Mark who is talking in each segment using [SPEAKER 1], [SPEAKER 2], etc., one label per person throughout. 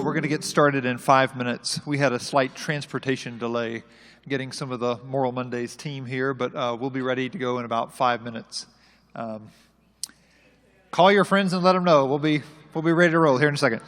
[SPEAKER 1] but we're going to get started in 5 minutes. We had a slight transportation delay getting some of the Moral Mondays team here, but we'll be ready to go in about 5 minutes. Call your friends and let them know. We'll be ready to roll here in a second.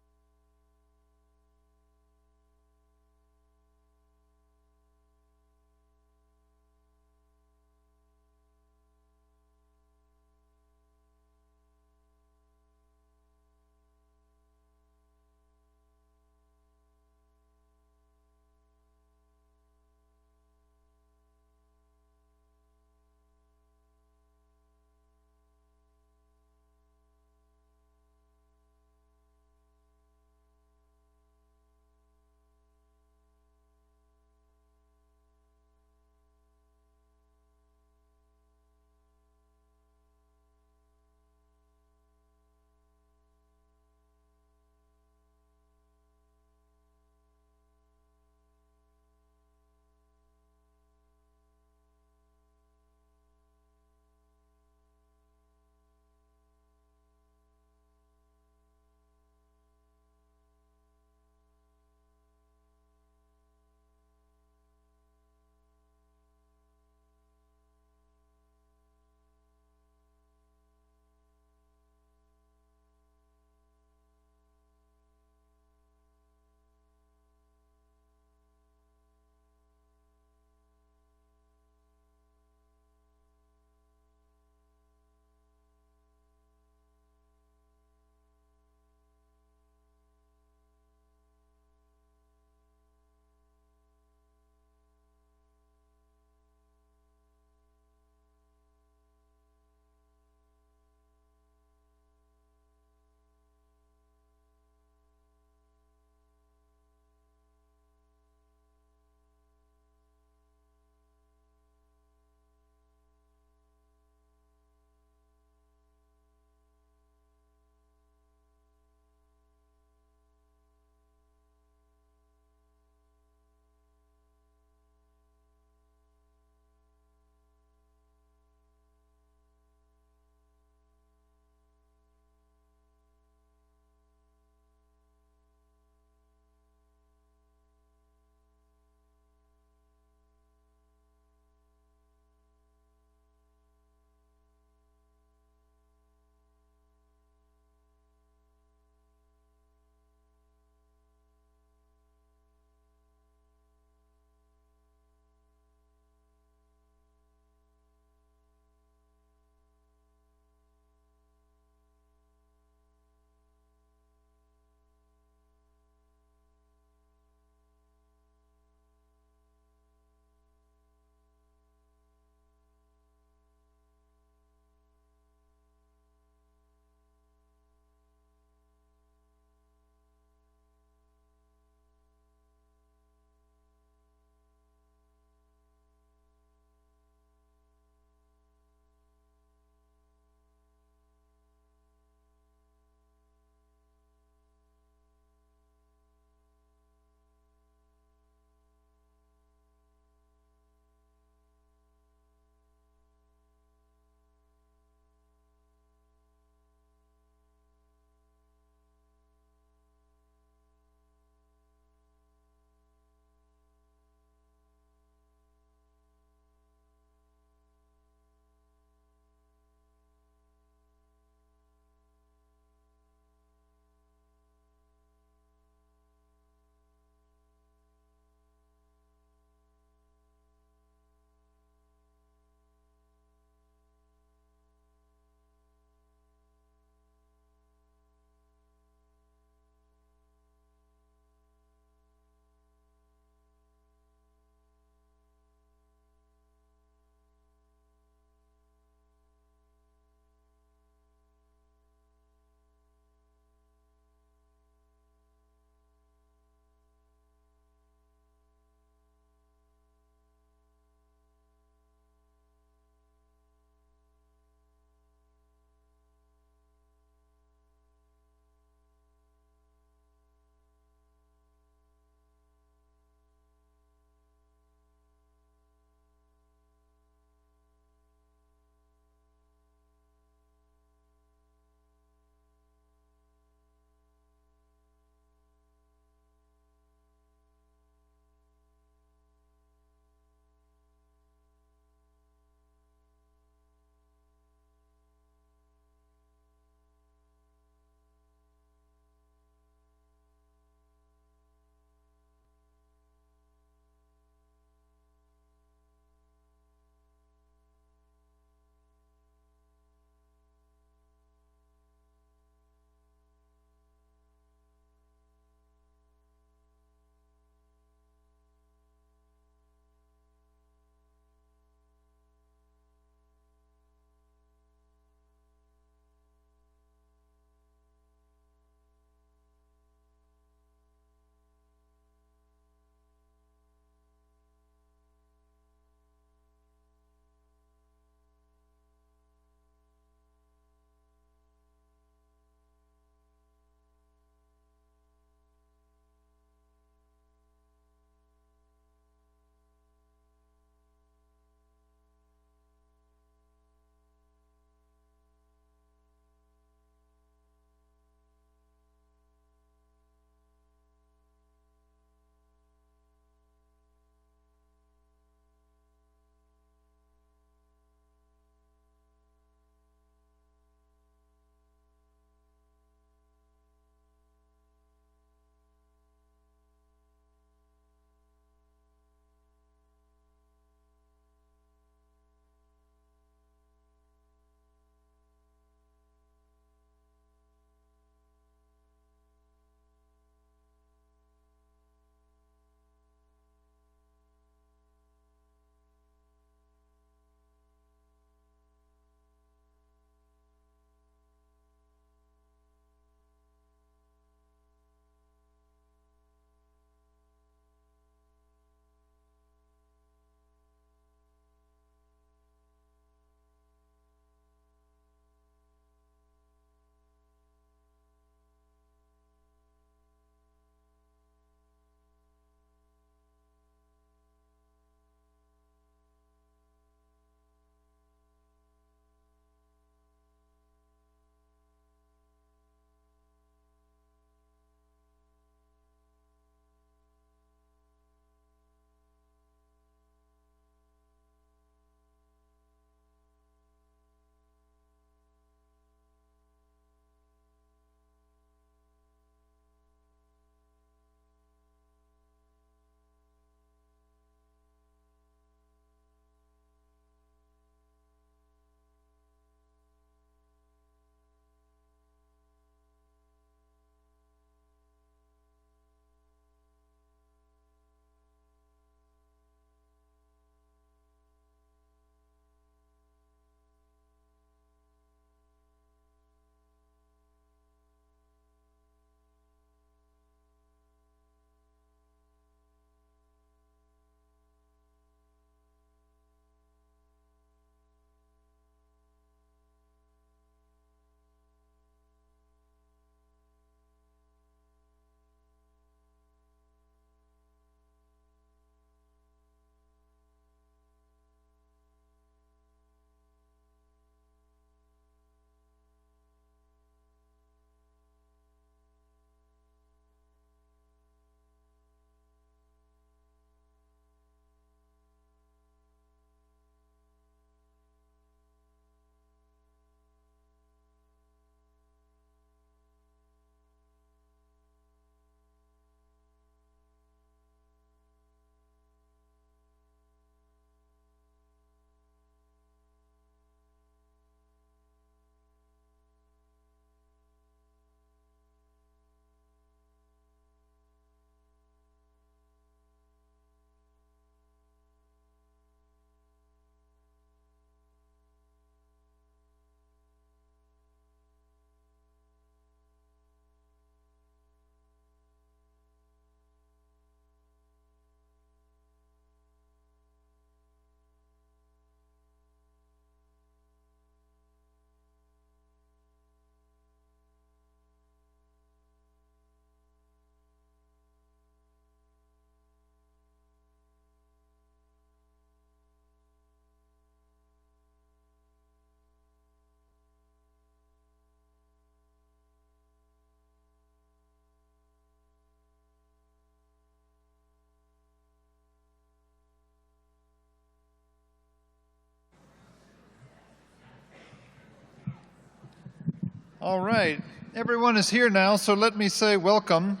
[SPEAKER 1] All right. Everyone is here now, so let me say welcome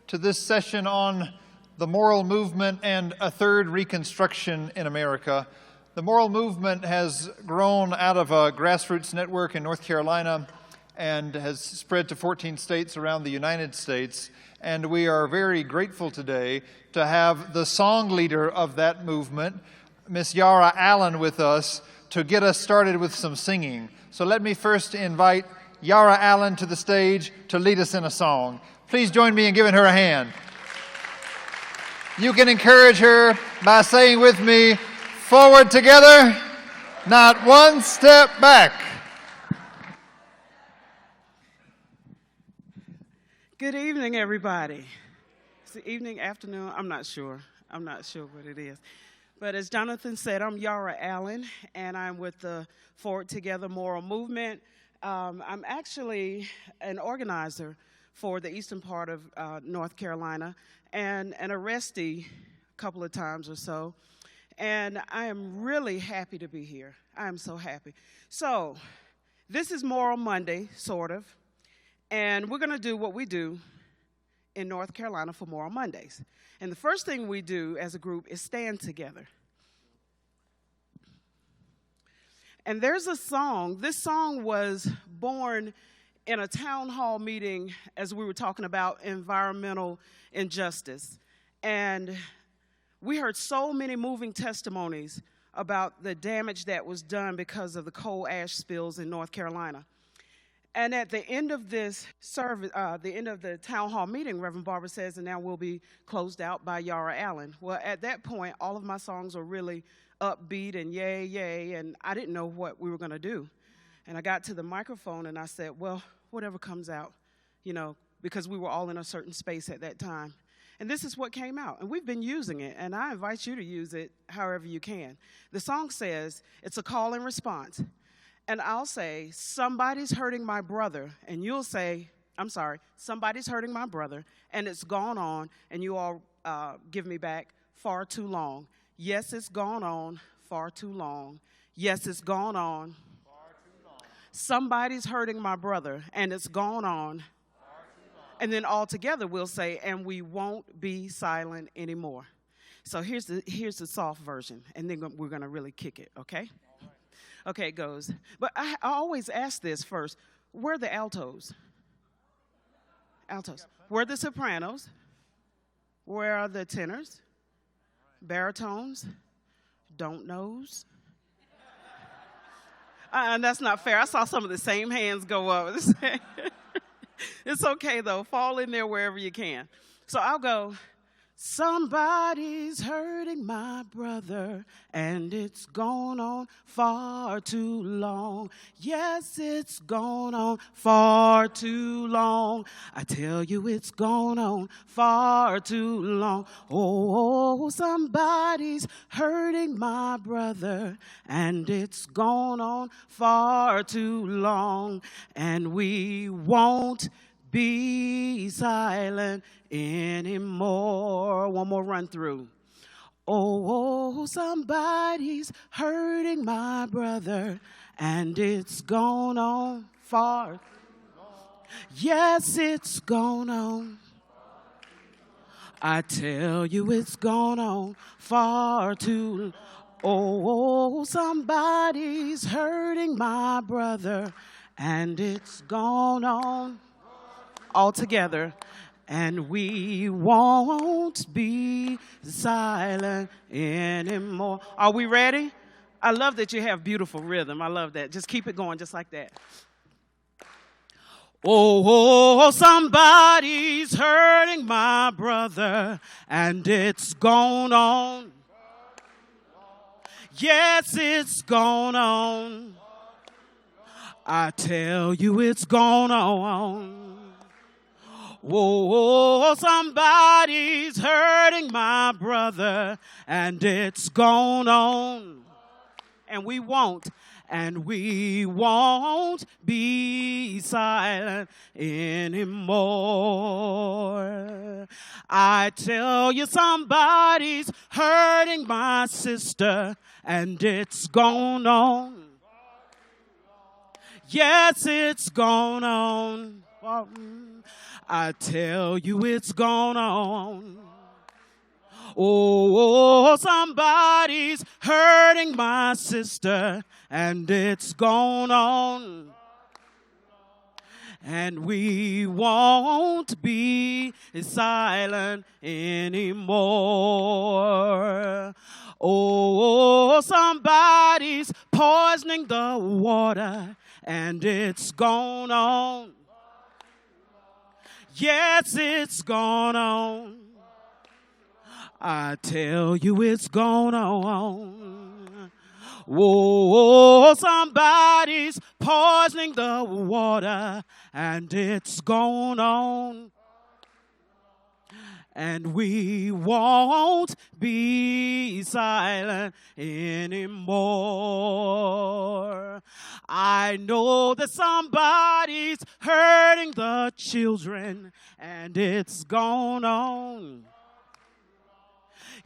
[SPEAKER 1] to this session on the moral movement and a third reconstruction in America. The moral movement has grown out of a grassroots network in North Carolina and has spread to 14 states around the United States. And we are very grateful today to have the song leader of that movement, Miss Yara Allen, with us to get us started with some singing. So let me first invite Yara Allen to the stage to lead us in a song. Please join me in giving her a hand. You can encourage her by saying with me, "Forward together, not one step back."
[SPEAKER 2] Good evening, everybody. It's the evening, afternoon, I'm not sure what it is. But as Jonathan said, I'm Yara Allen, and I'm with the Forward Together Moral Movement. I'm actually an organizer for the eastern part of North Carolina and an arrestee a couple of times or so. And I am really happy to be here. I am so happy. So this is Moral Monday, sort of, and we're going to do what we do in North Carolina for Moral Mondays. And the first thing we do as a group is stand together. And there's a song. This song was born in a town hall meeting as we were talking about environmental injustice. And we heard so many moving testimonies about the damage that was done because of the coal ash spills in North Carolina. And at the end of this service, the end of the town hall meeting, Reverend Barber says, "And now we'll be closed out by Yara Allen." Well, at that point, all of my songs were really upbeat and yay, yay, and I didn't know what we were going to do. And I got to the microphone and I said, well, whatever comes out, because we were all in a certain space at that time. And this is what came out. And we've been using it, and I invite you to use it however you can. The song says, it's a call and response. And I'll say, somebody's hurting my brother. And you'll say, I'm sorry, somebody's hurting my brother, and it's gone on, and you all give me back far too long. Yes, it's gone on far too long. Yes, it's gone on far too long. Somebody's hurting my brother, and it's gone on far too long. And then all together we'll say, and we won't be silent anymore. So here's the soft version, and then we're going to really kick it, okay? All right. Okay, it goes. But I always ask this first. Where are the altos? Altos. Where are the sopranos? Where are the tenors? Baritones, don't knows. And that's not fair. I saw some of the same hands go up. It's okay, though. Fall in there wherever you can. So I'll go, somebody's hurting my brother, and it's gone on far too long. Yes, it's gone on far too long. I tell you, it's gone on far too long. Oh, somebody's hurting my brother, and it's gone on far too long. And we won't be silent anymore. One more run through. Oh, somebody's hurting my brother, and it's gone on far too long. Yes, it's gone on. I tell you, it's gone on far too long. Oh, somebody's hurting my brother, and it's gone on all together, and we won't be silent anymore. Are we ready? I love that you have beautiful rhythm. I love that. Just keep it going just like that. Oh, somebody's hurting my brother, and it's gone on. Yes, it's gone on. I tell you, it's gone on. Whoa, somebody's hurting my brother, and it's gone on. And we won't be silent anymore. I tell you, somebody's hurting my sister, and it's gone on. Yes, it's gone on. I tell you it's gone on. Oh, somebody's hurting my sister, and it's gone on. And we won't be silent anymore. Oh, somebody's poisoning the water, and it's gone on. Yes, it's gone on. I tell you it's gone on. Whoa, somebody's poisoning the water, and it's gone on. And we won't be silent anymore. I know that somebody's hurting the children, and it's gone on.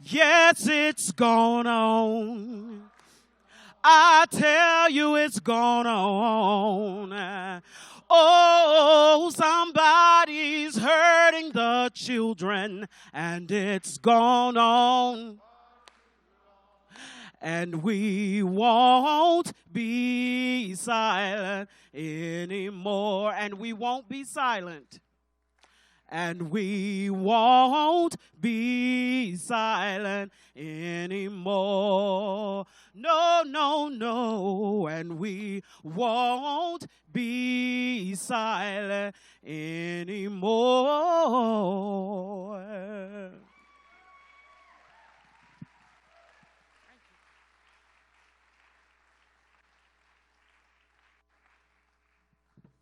[SPEAKER 2] Yes, it's gone on. I tell you it's gone on. Oh, somebody's hurting the children, and it's gone on. And we won't be silent anymore. And we won't be silent. And we won't be silent anymore. No, no, no. And we won't be silent anymore.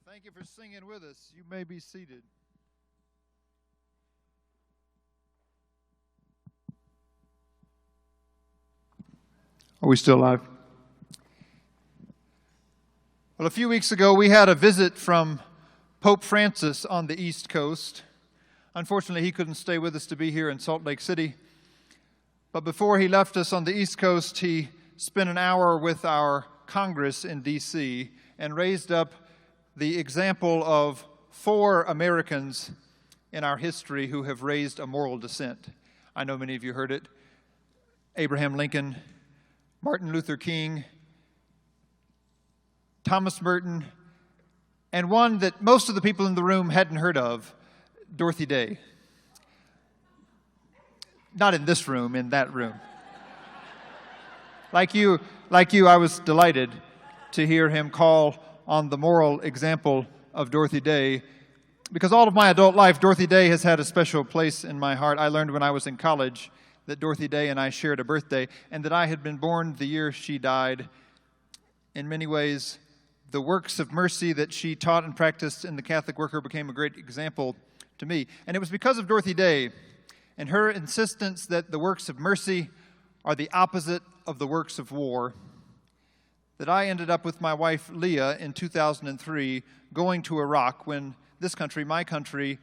[SPEAKER 1] Thank you for singing with us. You may be seated. Are we still live? Well, a few weeks ago, we had a visit from Pope Francis on the East Coast. Unfortunately, he couldn't stay with us to be here in Salt Lake City. But before he left us on the East Coast, he spent an hour with our Congress in D.C. and raised up the example of 4 Americans in our history who have raised a moral dissent. I know many of you heard it. Abraham Lincoln, Martin Luther King, Thomas Merton, and one that most of the people in the room hadn't heard of, Dorothy Day. Not in this room, in that room. Like you, I was delighted to hear him call on the moral example of Dorothy Day, because all of my adult life, Dorothy Day has had a special place in my heart. I learned when I was in college that Dorothy Day and I shared a birthday, and that I had been born the year she died. In many ways, the works of mercy that she taught and practiced in the Catholic Worker became a great example to me. And it was because of Dorothy Day and her insistence that the works of mercy are the opposite of the works of war that I ended up with my wife Leah in 2003 going to Iraq when this country, my country,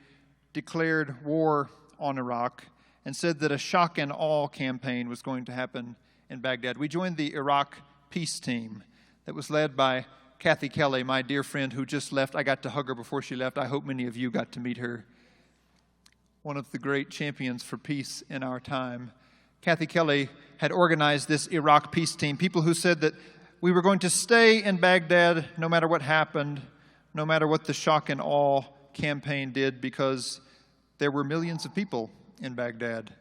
[SPEAKER 1] declared war on Iraq and said that a shock and awe campaign was going to happen in Baghdad. We joined the Iraq peace team that was led by Kathy Kelly, my dear friend who just left. I got to hug her before she left. I hope many of you got to meet her. One of the great champions for peace in our time. Kathy Kelly had organized this Iraq peace team, people who said that we were going to stay in Baghdad no matter what happened, no matter what the shock and awe campaign did, because there were millions of people in Baghdad,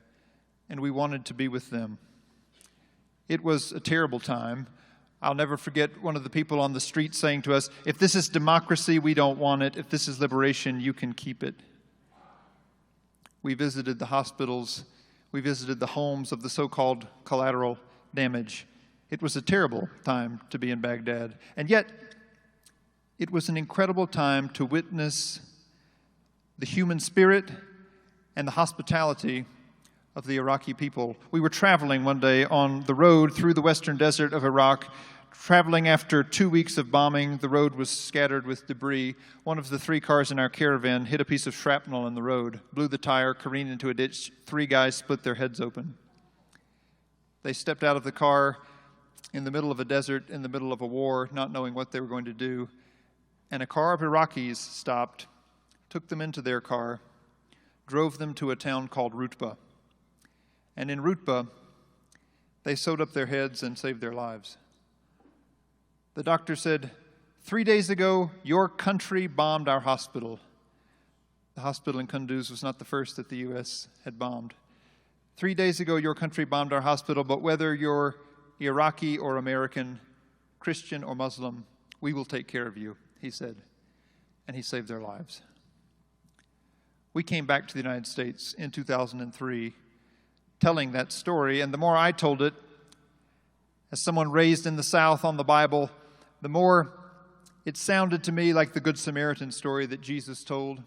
[SPEAKER 1] and we wanted to be with them. It was a terrible time. I'll never forget one of the people on the street saying to us, if this is democracy, we don't want it. If this is liberation, you can keep it. We visited the hospitals. We visited the homes of the so-called collateral damage. It was a terrible time to be in Baghdad. And yet, it was an incredible time to witness the human spirit and the hospitality of the Iraqi people. We were traveling one day on the road through the western desert of Iraq, traveling after 2 weeks of bombing. The road was scattered with debris. One of the 3 cars in our caravan hit a piece of shrapnel in the road, blew the tire, careened into a ditch. 3 guys split their heads open. They stepped out of the car in the middle of a desert, in the middle of a war, not knowing what they were going to do. and a car of Iraqis stopped, took them into their car, drove them to a town called Rutba. And in Rutba, they sewed up their heads and saved their lives. The doctor said, 3 days ago, your country bombed our hospital. The hospital in Kunduz was not the first that the U.S. had bombed. 3 days ago, your country bombed our hospital, but whether you're Iraqi or American, Christian or Muslim, we will take care of you, he said. And he saved their lives. We came back to the United States in 2003 telling that story, and the more I told it, as someone raised in the South on the Bible, the more it sounded to me like the Good Samaritan story that Jesus told.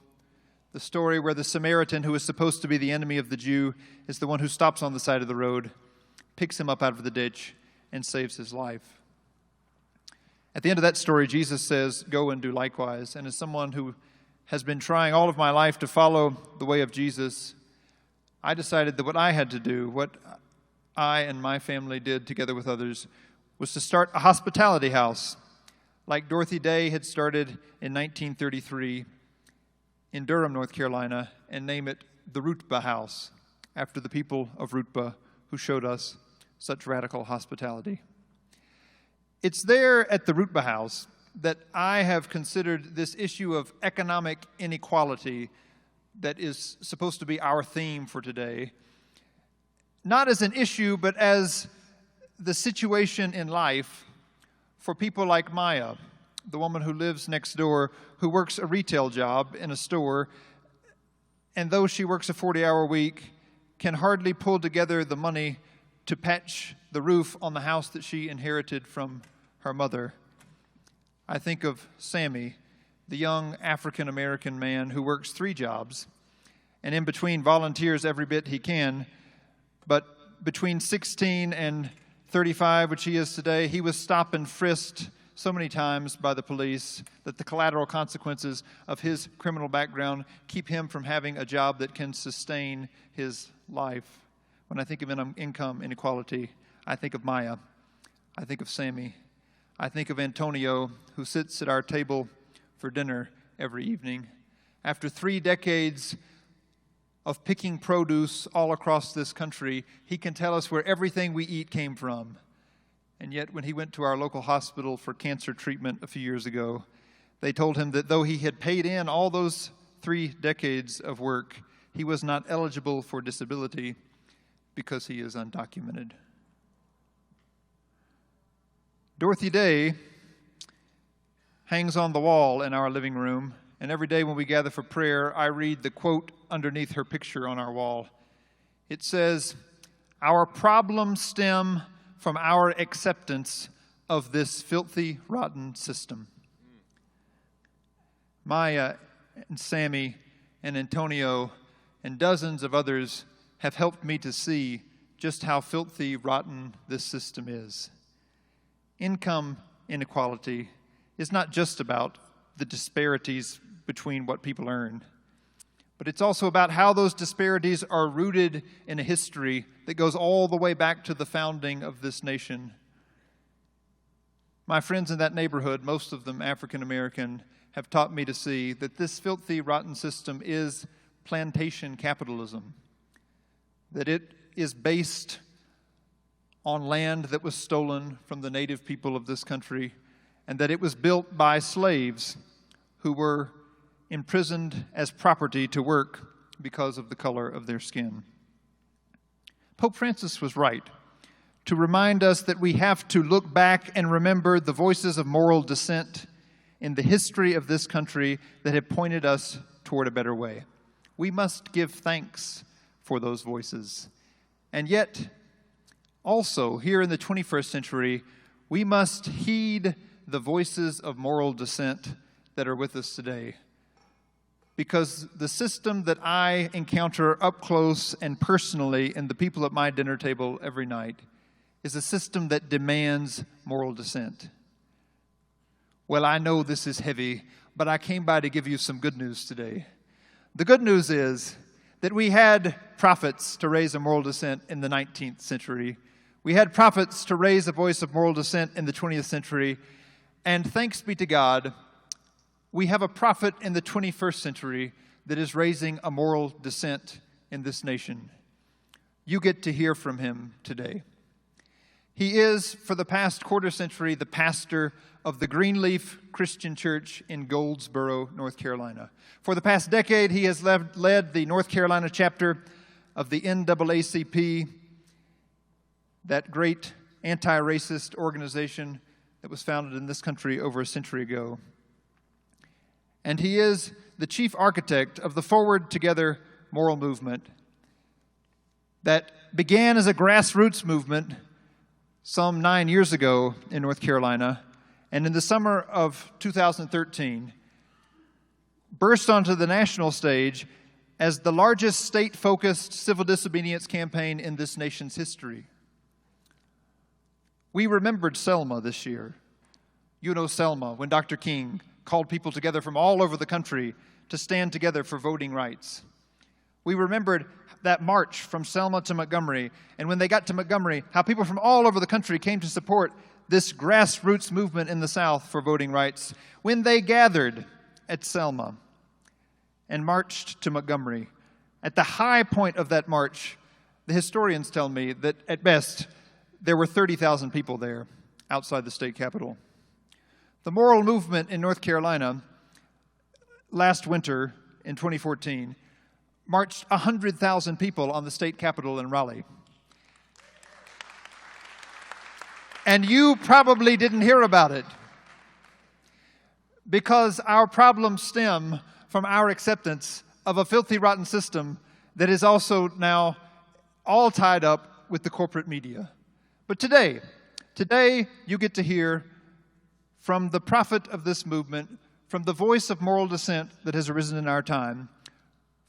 [SPEAKER 1] The story where the Samaritan, who is supposed to be the enemy of the Jew, is the one who stops on the side of the road, picks him up out of the ditch, and saves his life. At the end of that story, Jesus says, go and do likewise. And as someone who has been trying all of my life to follow the way of Jesus, I decided that what I had to do, what I and my family did together with others, was to start a hospitality house, like Dorothy Day had started in 1933 in Durham, North Carolina, and name it the Rutba House, after the people of Rutba who showed us such radical hospitality. It's there at the Rutba House that I have considered this issue of economic inequality that is supposed to be our theme for today, not as an issue, but as the situation in life for people like Maya, the woman who lives next door, who works a retail job in a store, and though she works a 40-hour week, can hardly pull together the money to patch the roof on the house that she inherited from her mother. I think of Sammy, the young African-American man who works 3 jobs, and in between volunteers every bit he can, but between 16 and 35, which he is today, he was stopped and frisked so many times by the police that the collateral consequences of his criminal background keep him from having a job that can sustain his life. When I think of income inequality, I think of Maya. I think of Sammy. I think of Antonio, who sits at our table for dinner every evening. After 3 decades of picking produce all across this country, he can tell us where everything we eat came from. And yet, when he went to our local hospital for cancer treatment a few years ago, they told him that though he had paid in all those 3 decades of work, he was not eligible for disability because he is undocumented. Dorothy Day hangs on the wall in our living room, and every day when we gather for prayer, I read the quote underneath her picture on our wall. It says, "Our problems stem from our acceptance of this filthy, rotten system." Maya and Sammy and Antonio and dozens of others have helped me to see just how filthy, rotten this system is. Income inequality is not just about the disparities between what people earn, but it's also about how those disparities are rooted in a history that goes all the way back to the founding of this nation. My friends in that neighborhood, most of them African American, have taught me to see that this filthy, rotten system is plantation capitalism, that it is based on land that was stolen from the native people of this country, and that it was built by slaves who were imprisoned as property to work because of the color of their skin. Pope Francis was right to remind us that we have to look back and remember the voices of moral dissent in the history of this country that have pointed us toward a better way. We must give thanks for those voices. And yet, also, here in the 21st century, we must heed the voices of moral dissent that are with us today. Because the system that I encounter up close and personally in the people at my dinner table every night is a system that demands moral dissent. Well, I know this is heavy, but I came by to give you some good news today. The good news is that we had prophets to raise a moral dissent in the 19th century. We had prophets to raise a voice of moral dissent in the 20th century. And thanks be to God, We have a prophet in the 21st century that is raising a moral dissent in this nation. You get to hear from him today. He is, for the past quarter century, the pastor of the Greenleaf Christian Church in Goldsboro, North Carolina. For the past decade, he has led the North Carolina chapter of the NAACP, that great anti-racist organization that was founded in this country over a century ago. And he is the chief architect of the Forward Together moral movement that began as a grassroots movement some 9 years ago in North Carolina, and in the summer of 2013 burst onto the national stage as the largest state-focused civil disobedience campaign in this nation's history. We remembered Selma this year. You know Selma, when Dr. King called people together from all over the country to stand together for voting rights. We remembered that march from Selma to Montgomery, and when they got to Montgomery, how people from all over the country came to support this grassroots movement in the South for voting rights. When they gathered at Selma and marched to Montgomery, at the high point of that march, the historians tell me that at best, there were 30,000 people there outside the state capitol. The moral movement in North Carolina last winter in 2014 marched 100,000 people on the state capitol in Raleigh. And you probably didn't hear about it because our problems stem from our acceptance of a filthy, rotten system that is also now all tied up with the corporate media. But today you get to hear from the prophet of this movement, from the voice of moral dissent that has arisen in our time,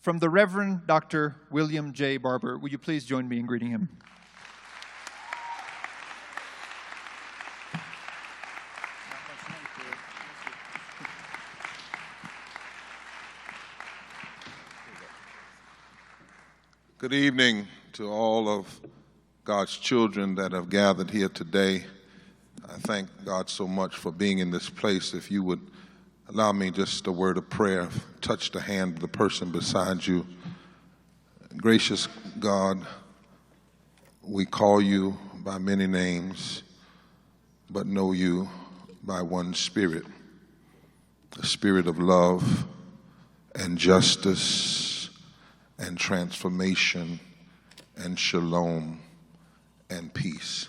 [SPEAKER 1] from the Reverend Dr. William J. Barber. Will you please join me in greeting him?
[SPEAKER 3] Good evening to all of God's children that have gathered here today. I thank God so much for being in this place. If you would allow me just a word of prayer, touch the hand of the person beside you. Gracious God, we call you by many names, but know you by one Spirit, the Spirit of love and justice and transformation and shalom and peace.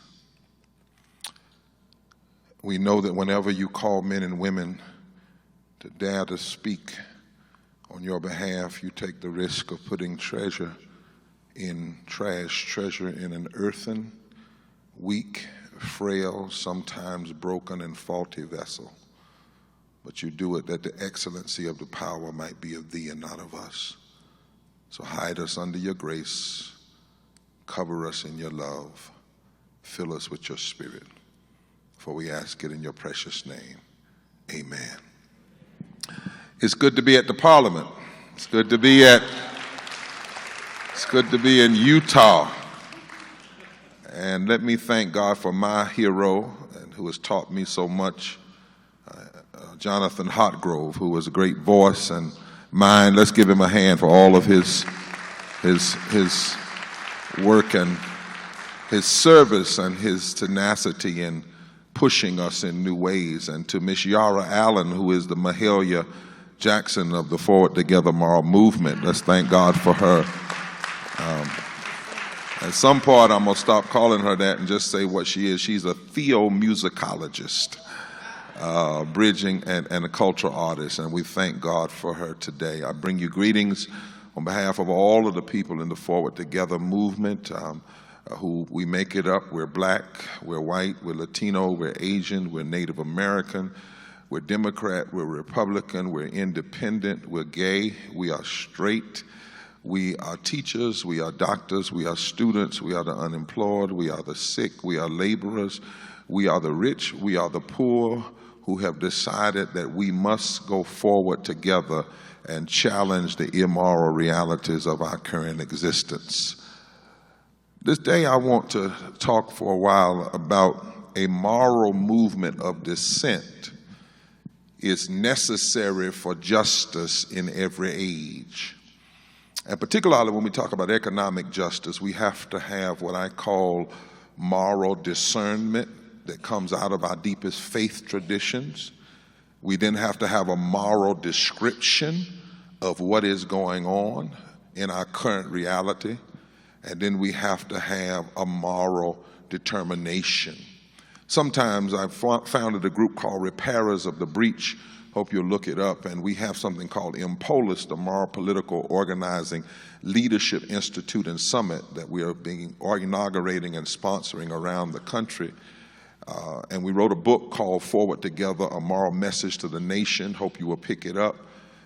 [SPEAKER 3] We know that whenever you call men and women to dare to speak on your behalf, you take the risk of putting treasure in trash, treasure in an earthen, weak, frail, sometimes broken and faulty vessel. But you do it that the excellency of the power might be of thee and not of us. So hide us under your grace, cover us in your love, fill us with your Spirit. For we ask it in your precious name. Amen. It's good to be at the Parliament. It's good to be in Utah. And let me thank God for my hero, and who has taught me so much, Jonathan Hartgrove, who was a great voice and mind. Let's give him a hand for all of his work and his service and his tenacity in pushing us in new ways. And to Miss Yara Allen, who is the Mahalia Jackson of the Forward Together moral movement. Let's thank God for her. At some point, I'm going to stop calling her that and just say what she is. She's a theomusicologist, bridging and a cultural artist, and we thank God for her today. I bring you greetings on behalf of all of the people in the Forward Together movement, who we make it up. We're black, we're white, we're Latino, we're Asian, we're Native American, we're Democrat, we're Republican, we're independent, we're gay, we are straight, we are teachers, we are doctors, we are students, we are the unemployed, we are the sick, we are laborers, we are the rich, we are the poor, who have decided that we must go forward together and challenge the immoral realities of our current existence. This day I want to talk for a while about a moral movement of dissent is necessary for justice in every age. And particularly when we talk about economic justice, we have to have what I call moral discernment that comes out of our deepest faith traditions. We then have to have a moral description of what is going on in our current reality. And then we have to have a moral determination. Sometimes I've founded a group called Repairers of the Breach. Hope you'll look it up. And we have something called MPOLIS, the Moral Political Organizing Leadership Institute and Summit, that we are inaugurating and sponsoring around the country. And we wrote a book called Forward Together, A Moral Message to the Nation. Hope you will pick it up.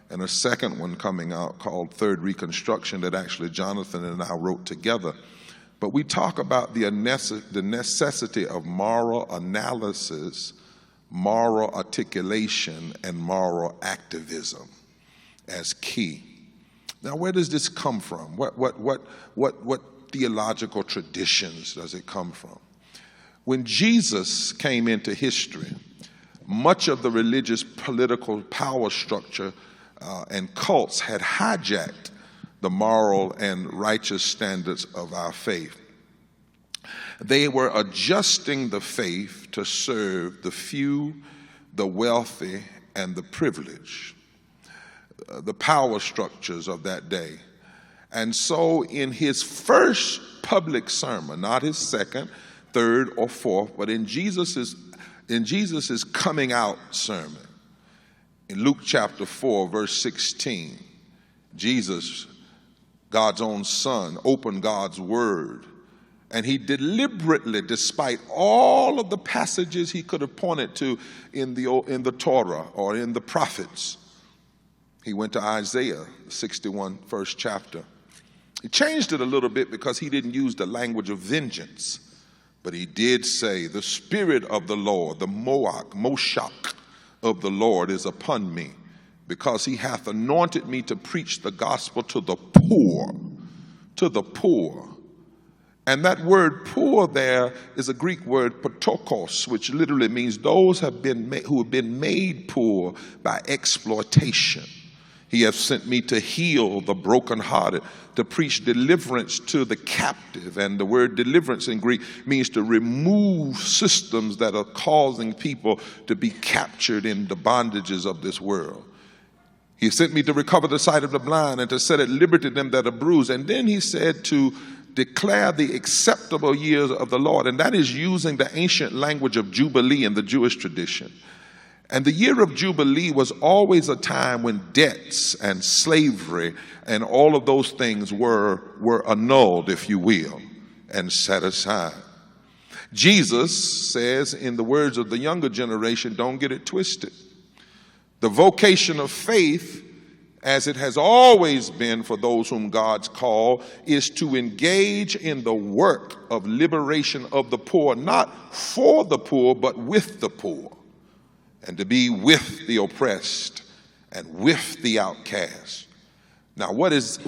[SPEAKER 3] And a second one coming out called Third Reconstruction that actually Jonathan and I wrote together. But we talk about the necessity of moral analysis, moral articulation, and moral activism as key. Now, where does this come from? What theological traditions does it come from? When Jesus came into history, much of the religious political power structure and cults had hijacked the moral and righteous standards of our faith. They were adjusting the faith to serve the few, the wealthy, and the privileged, the power structures of that day. And so in his first public sermon, not his second, third, or fourth, but in Jesus's coming out sermon, in Luke chapter 4, verse 16, Jesus, God's own Son, opened God's Word, and he deliberately, despite all of the passages he could have pointed to in the Torah or in the prophets, he went to Isaiah, 61, first chapter. He changed it a little bit because he didn't use the language of vengeance, but he did say, the Spirit of the Lord, the Moshach of the Lord is upon me, because he hath anointed me to preach the gospel to the poor, to the poor. And that word poor there is a Greek word patokos, which literally means those who have been made poor by exploitation. He hath sent me to heal the brokenhearted, to preach deliverance to the captive. And the word deliverance in Greek means to remove systems that are causing people to be captured in the bondages of this world. He sent me to recover the sight of the blind and to set at liberty them that are bruised. And then he said to declare the acceptable years of the Lord. And that is using the ancient language of Jubilee in the Jewish tradition. And the year of Jubilee was always a time when debts and slavery and all of those things were annulled, if you will, and set aside. Jesus says, in the words of the younger generation, don't get it twisted. The vocation of faith, as it has always been for those whom God's called, is to engage in the work of liberation of the poor, not for the poor, but with the poor, and to be with the oppressed and with the outcast. Now, what is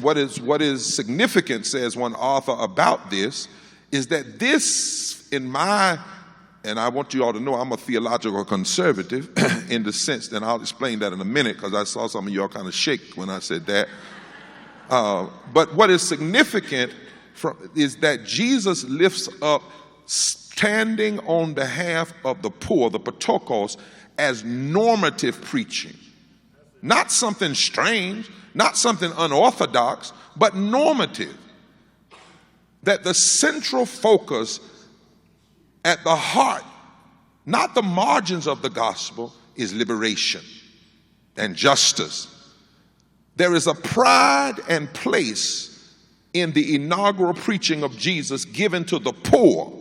[SPEAKER 3] significant, says one author about this, is that this, and I want you all to know I'm a theological conservative in the sense, and I'll explain that in a minute because I saw some of y'all kind of shake when I said that. But what is significant is that Jesus lifts up standing on behalf of the poor, the patokos, as normative preaching. Not something strange, not something unorthodox, but normative. That the central focus at the heart, not the margins of the gospel, is liberation and justice. There is a pride and place in the inaugural preaching of Jesus given to the poor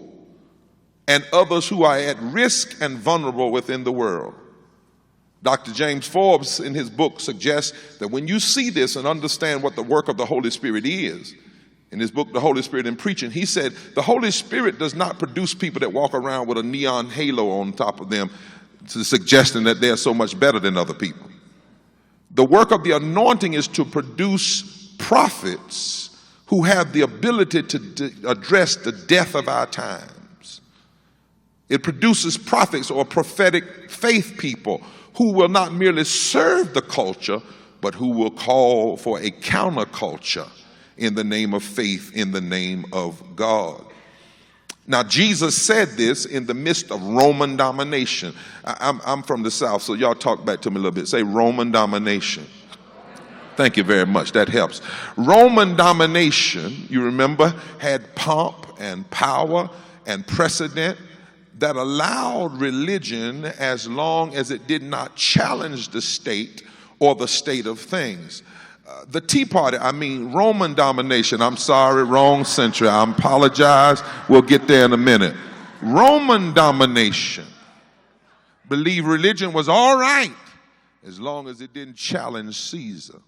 [SPEAKER 3] and others who are at risk and vulnerable within the world. Dr. James Forbes, in his book, suggests that when you see this and understand what the work of the Holy Spirit is, in his book, The Holy Spirit in Preaching, he said, the Holy Spirit does not produce people that walk around with a neon halo on top of them, suggesting that they're so much better than other people. The work of the anointing is to produce prophets who have the ability to address the death of our times. It produces prophets or prophetic faith people who will not merely serve the culture, but who will call for a counterculture in the name of faith, in the name of God. Now, Jesus said this in the midst of Roman domination. I'm from the South, so y'all talk back to me a little bit. Say Roman domination. Thank you very much. That helps. Roman domination, you remember, had pomp and power and precedent that allowed religion as long as it did not challenge the state or the state of things. The Tea Party, Roman domination. I'm sorry, wrong century. I apologize. We'll get there in a minute. Roman domination. Believe religion was all right as long as it didn't challenge Caesar.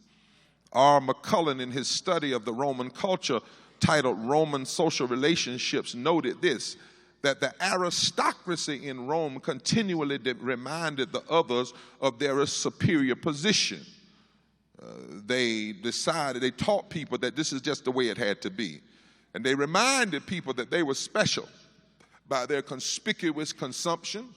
[SPEAKER 3] R. McCullen, in his study of the Roman culture titled Roman Social Relationships, noted this, that the aristocracy in Rome continually reminded the others of their superior position. They taught people that this is just the way it had to be. And they reminded people that they were special by their conspicuous consumption,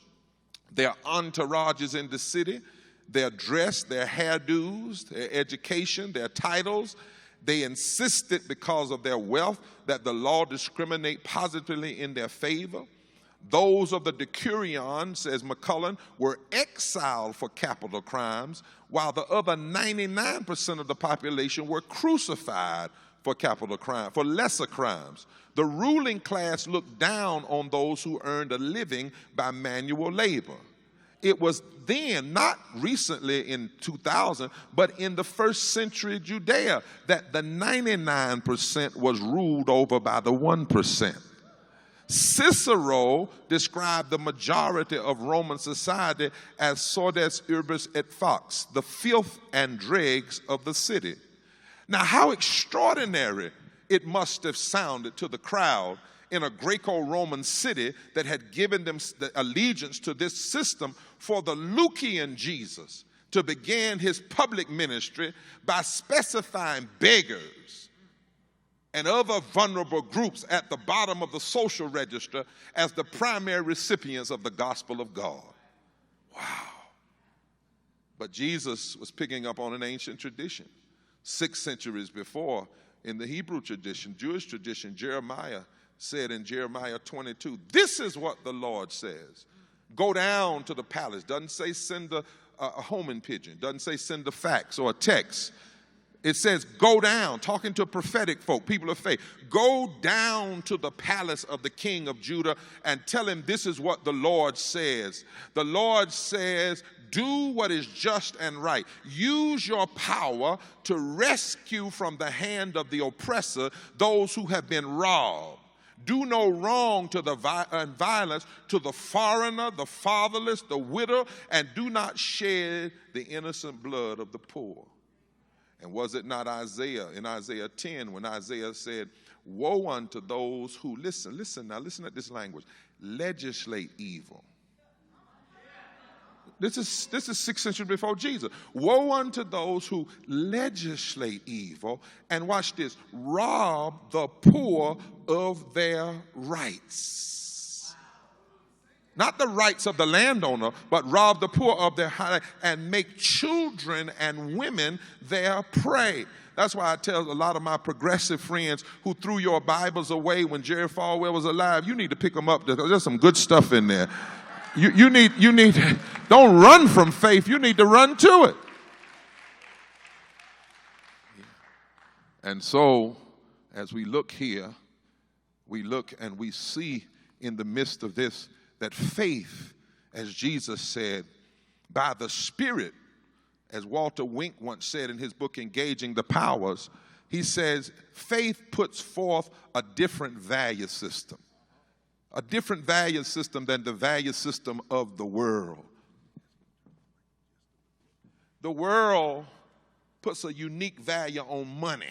[SPEAKER 3] their entourages in the city, their dress, their hairdos, their education, their titles. They insisted, because of their wealth, that the law discriminate positively in their favor. Those of the decurion, says McCullen, were exiled for capital crimes, while the other 99% of the population were crucified for capital crime, for lesser crimes. The ruling class looked down on those who earned a living by manual labor. It was then, not recently in 2000, but in the first century Judea, that the 99% was ruled over by the 1%. Cicero described the majority of Roman society as sordes urbis et fax, the filth and dregs of the city. Now, how extraordinary it must have sounded to the crowd in a Greco-Roman city that had given them the allegiance to this system for the Lucian Jesus to begin his public ministry by specifying beggars and other vulnerable groups at the bottom of the social register as the primary recipients of the gospel of God. Wow. But Jesus was picking up on an ancient tradition. 6 centuries before, in the Hebrew tradition, Jewish tradition, Jeremiah said in Jeremiah 22, this is what the Lord says. Go down to the palace. Doesn't say send a homing pigeon. Doesn't say send a fax or a text. It says go down, talking to prophetic folk, people of faith. Go down to the palace of the king of Judah and tell him this is what the Lord says. The Lord says, do what is just and right. Use your power to rescue from the hand of the oppressor those who have been robbed. Do no wrong to the violence to the foreigner, the fatherless, the widow, and do not shed the innocent blood of the poor. And was it not Isaiah, in Isaiah 10, when Isaiah said, woe unto those who, listen at this language, legislate evil. This is 6th century before Jesus. Woe unto those who legislate evil, and watch this, rob the poor of their rights. Not the rights of the landowner, but rob the poor of their rights and make children and women their prey. That's why I tell a lot of my progressive friends who threw your Bibles away when Jerry Falwell was alive, you need to pick them up. There's some good stuff in there. You need, don't run from faith. You need to run to it. And so, as we look here, we look and we see in the midst of this that faith, as Jesus said, by the Spirit, as Walter Wink once said in his book, Engaging the Powers, he says, faith puts forth a different value system. A different value system than the value system of the world. The world puts a unique value on money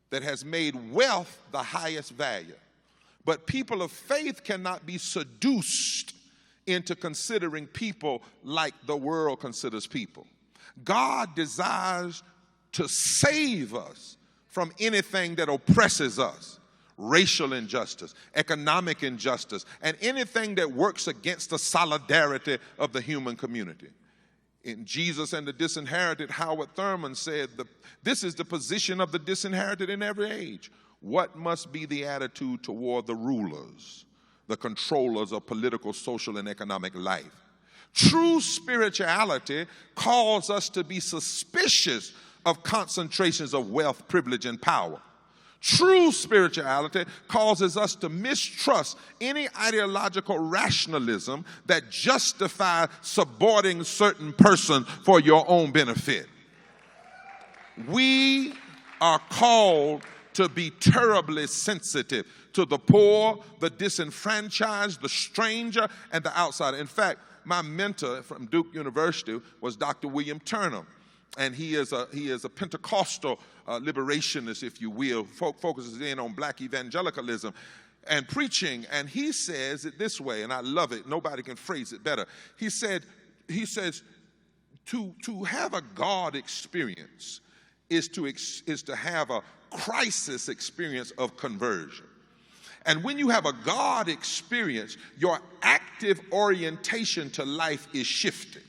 [SPEAKER 3] that has made wealth the highest value. But people of faith cannot be seduced into considering people like the world considers people. God desires to save us from anything that oppresses us. Racial injustice, economic injustice, and anything that works against the solidarity of the human community. In Jesus and the Disinherited, Howard Thurman said, this is the position of the disinherited in every age. What must be the attitude toward the rulers, the controllers of political, social, and economic life? True spirituality calls us to be suspicious of concentrations of wealth, privilege, and power. True spirituality causes us to mistrust any ideological rationalism that justifies supporting certain persons for your own benefit. We are called to be terribly sensitive to the poor, the disenfranchised, the stranger, and the outsider. In fact, my mentor from Duke University was Dr. William Turner. And he is a Pentecostal liberationist, if you will, focuses in on black evangelicalism and preaching. And he says it this way, and I love it. Nobody can phrase it better. He says, to have a God experience is to have a crisis experience of conversion. And when you have a God experience, your active orientation to life is shifted.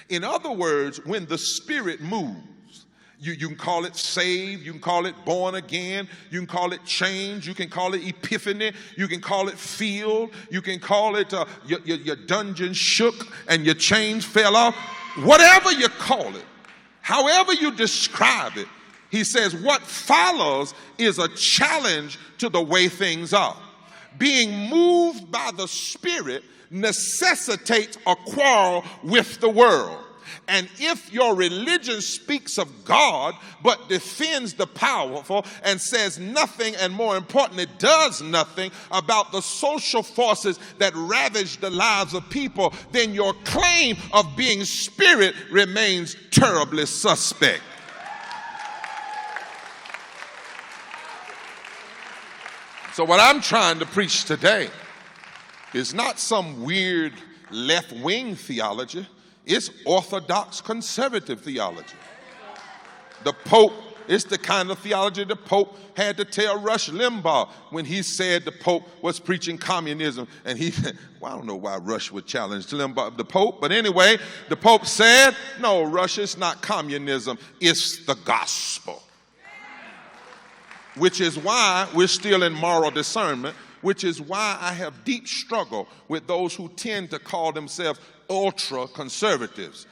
[SPEAKER 3] In other words, when the Spirit moves, you can call it saved, you can call it born again, you can call it change, you can call it epiphany, you can call it filled, you can call it your dungeon shook and your chains fell off. Whatever you call it, however you describe it, he says what follows is a challenge to the way things are. Being moved by the Spirit necessitates a quarrel with the world. And if your religion speaks of God but defends the powerful and says nothing, and more importantly, does nothing about the social forces that ravage the lives of people, then your claim of being spirit remains terribly suspect. So what I'm trying to preach today is not some weird left-wing theology. It's orthodox conservative theology. The Pope, it's the kind of theology the Pope had to tell Rush Limbaugh when he said the Pope was preaching communism. And he, well, I don't know why Rush would challenge Limbaugh, the Pope, but anyway, the Pope said, no, Rush, it's not communism, it's the gospel. Which is why we're still in moral discernment, which is why I have deep struggle with those who tend to call themselves ultra-conservatives,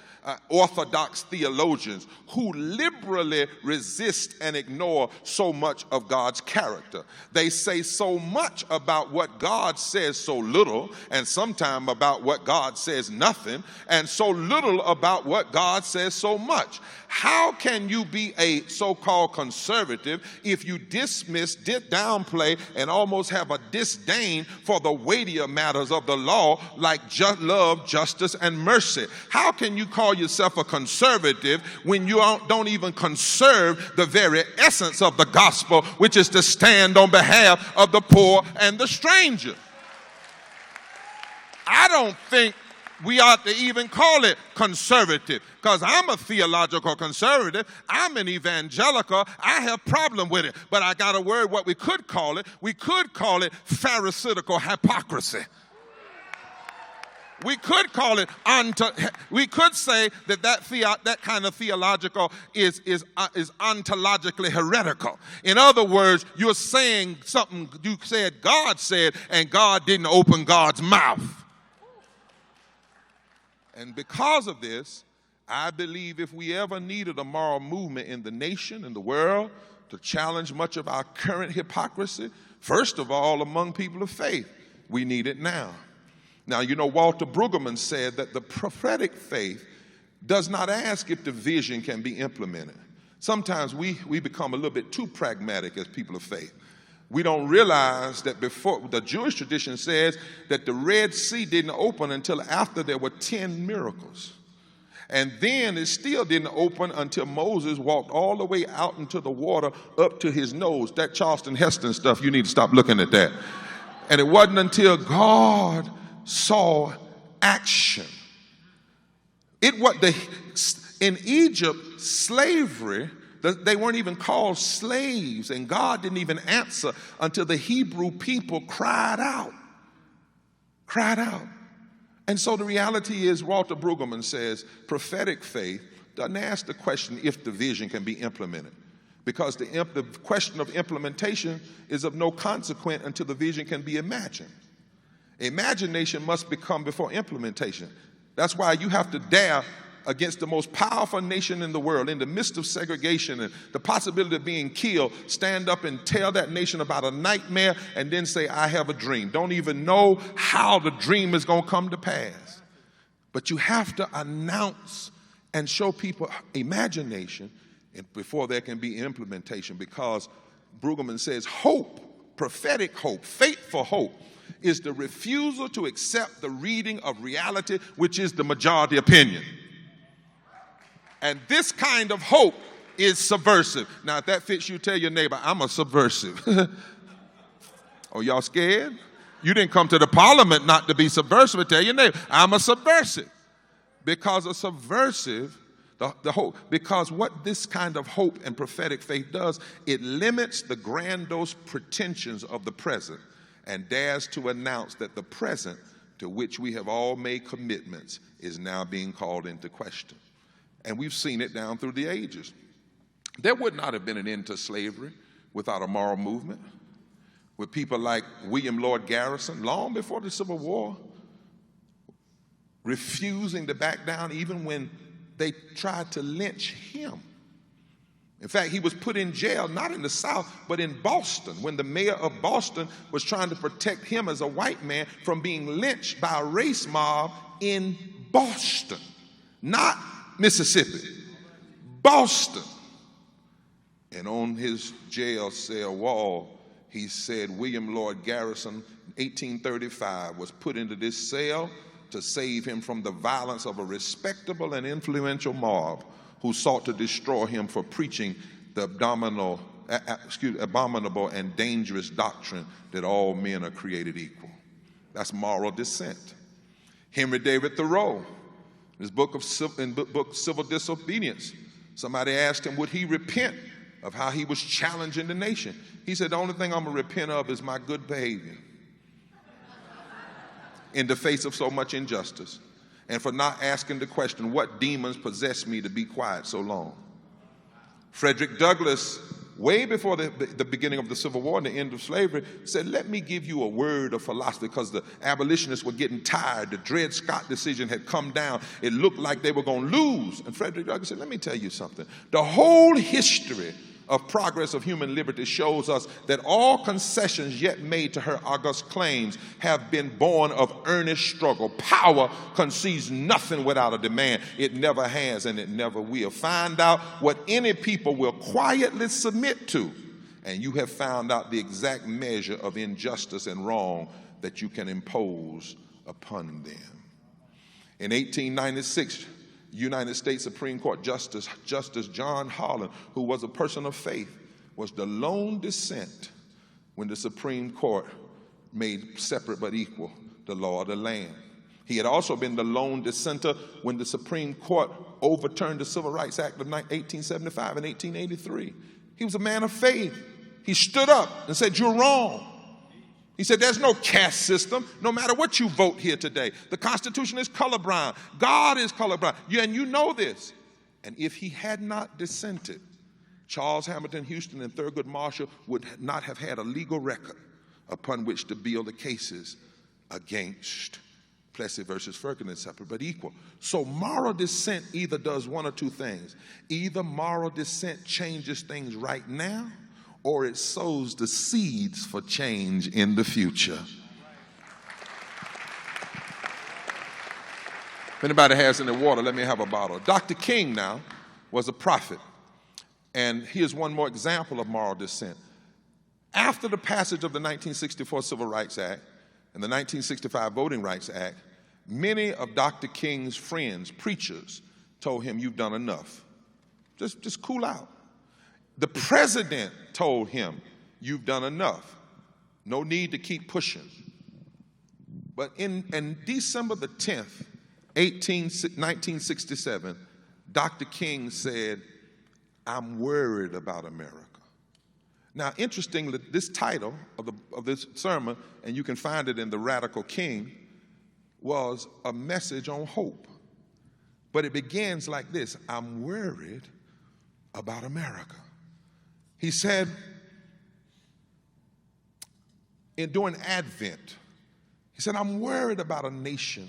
[SPEAKER 3] orthodox theologians who liberally resist and ignore so much of God's character. They say so much about what God says so little, and sometimes about what God says nothing, and so little about what God says so much. How can you be a so-called conservative if you dismiss, downplay, and almost have a disdain for the weightier matters of the law like love, justice, and mercy? How can you call yourself a conservative when you don't even conserve the very essence of the gospel, which is to stand on behalf of the poor and the stranger? I don't think we ought to even call it conservative, because I'm a theological conservative. I'm an evangelical. I have problem with it. But I got a word what we could call it. We could call it pharisaical hypocrisy. We could call it, we could say that kind of theological is ontologically heretical. In other words, you're saying something you said God said, and God didn't open God's mouth. And because of this, I believe if we ever needed a moral movement in the nation, in the world, to challenge much of our current hypocrisy, first of all, among people of faith, we need it now. Now, you know, Walter Brueggemann said that the prophetic faith does not ask if the vision can be implemented. Sometimes we become a little bit too pragmatic as people of faith. We don't realize that before, the Jewish tradition says that the Red Sea didn't open until after there were 10 miracles. And then it still didn't open until Moses walked all the way out into the water up to his nose. That Charleston Heston stuff, you need to stop looking at that. And it wasn't until God saw action. In Egypt, slavery, they weren't even called slaves, and God didn't even answer until the Hebrew people cried out. And so the reality is, Walter Brueggemann says, prophetic faith doesn't ask the question if the vision can be implemented, because the question of implementation is of no consequence until the vision can be imagined. Imagination must become before implementation. That's why you have to dare against the most powerful nation in the world, in the midst of segregation and the possibility of being killed, stand up and tell that nation about a nightmare and then say, I have a dream. Don't even know how the dream is going to come to pass. But you have to announce and show people imagination before there can be implementation, because Brueggemann says hope, prophetic hope, faithful hope, is the refusal to accept the reading of reality, which is the majority opinion. And this kind of hope is subversive. Now, if that fits you, tell your neighbor, I'm a subversive. Oh, y'all scared? You didn't come to the parliament not to be subversive. Tell your neighbor, I'm a subversive. Because a subversive, the hope, because what this kind of hope and prophetic faith does, it limits the grandiose pretensions of the present and dares to announce that the present, to which we have all made commitments, is now being called into question. And we've seen it down through the ages. There would not have been an end to slavery without a moral movement, with people like William Lloyd Garrison, long before the Civil War, refusing to back down even when they tried to lynch him. In fact, he was put in jail, not in the South, but in Boston, when the mayor of Boston was trying to protect him as a white man from being lynched by a race mob in Boston, not Mississippi, Boston. And on his jail cell wall, he said, William Lloyd Garrison, 1835, was put into this cell to save him from the violence of a respectable and influential mob who sought to destroy him for preaching the abominable and dangerous doctrine that all men are created equal. That's moral dissent. Henry David Thoreau, in his book Civil Disobedience, somebody asked him, would he repent of how he was challenging the nation? He said, the only thing I'm going to repent of is my good behavior in the face of so much injustice, and for not asking the question, what demons possess me to be quiet so long? Frederick Douglass, way before the beginning of the Civil War and the end of slavery, said, let me give you a word of philosophy, because the abolitionists were getting tired. The Dred Scott decision had come down. It looked like they were going to lose. And Frederick Douglass said, let me tell you something. The whole history of progress of human liberty shows us that all concessions yet made to her august claims have been born of earnest struggle. Power concedes nothing without a demand. It never has and it never will. Find out what any people will quietly submit to, and you have found out the exact measure of injustice and wrong that you can impose upon them. In 1896, United States Supreme Court Justice John Harlan, who was a person of faith, was the lone dissent when the Supreme Court made separate but equal the law of the land. He had also been the lone dissenter when the Supreme Court overturned the Civil Rights Act of 1875 and 1883. He was a man of faith. He stood up and said, you're wrong. He said, there's no caste system, no matter what you vote here today. The Constitution is colorblind. God is colorblind. And you know this. And if he had not dissented, Charles Hamilton Houston and Thurgood Marshall would not have had a legal record upon which to build the cases against Plessy versus Ferguson, separate but equal. So moral dissent either does one or two things. Either moral dissent changes things right now, or it sows the seeds for change in the future. If anybody has any water, let me have a bottle. Dr. King now was a prophet, and here's one more example of moral dissent. After the passage of the 1964 Civil Rights Act and the 1965 Voting Rights Act, many of Dr. King's friends, preachers, told him, you've done enough. Just cool out. The president told him, you've done enough. No need to keep pushing. But in December the 10th, 1967, Dr. King said, I'm worried about America. Now, interestingly, this title of this sermon, and you can find it in the Radical King, was a message on hope. But it begins like this: I'm worried about America. He said, during Advent, he said, I'm worried about a nation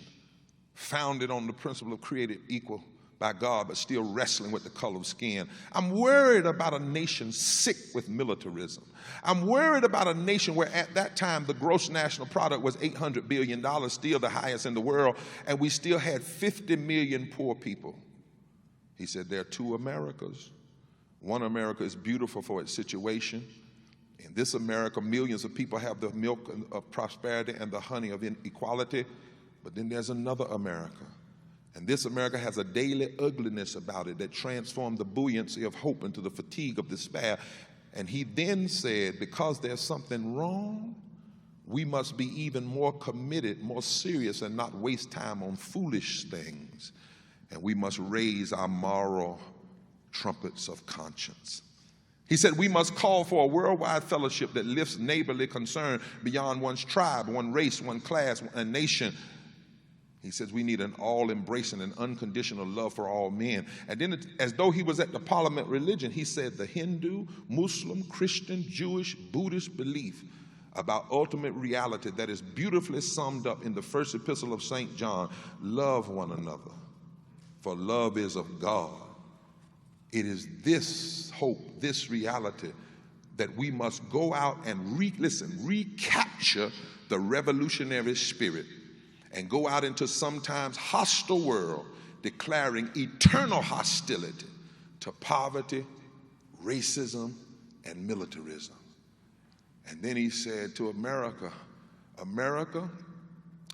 [SPEAKER 3] founded on the principle of created equal by God, but still wrestling with the color of skin. I'm worried about a nation sick with militarism. I'm worried about a nation where at that time the gross national product was $800 billion, still the highest in the world, and we still had 50 million poor people. He said there are two Americas. One America is beautiful for its situation. In this America, millions of people have the milk of prosperity and the honey of inequality. But then there's another America. And this America has a daily ugliness about it that transformed the buoyancy of hope into the fatigue of despair. And he then said, because there's something wrong, we must be even more committed, more serious, and not waste time on foolish things. And we must raise our moral trumpets of conscience. He said we must call for a worldwide fellowship that lifts neighborly concern beyond one's tribe, one race, one class, one nation. He says we need an all-embracing and unconditional love for all men. And then, as though he was at the Parliament religion, he said the Hindu, Muslim, Christian, Jewish, Buddhist belief about ultimate reality that is beautifully summed up in the first epistle of St. John: love one another, for love is of God. It is this hope, this reality, that we must go out and recapture the revolutionary spirit and go out into sometimes hostile world, declaring eternal hostility to poverty, racism, and militarism. And then he said to America, America,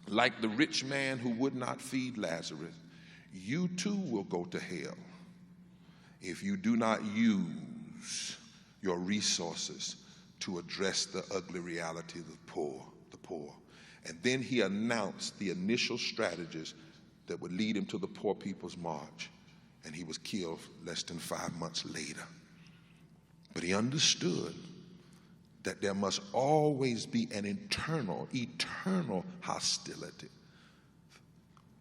[SPEAKER 3] like the rich man who would not feed Lazarus, you too will go to hell if you do not use your resources to address the ugly reality of the poor. And then he announced the initial strategies that would lead him to the Poor People's March, and he was killed less than 5 months later. But he understood that there must always be an eternal hostility,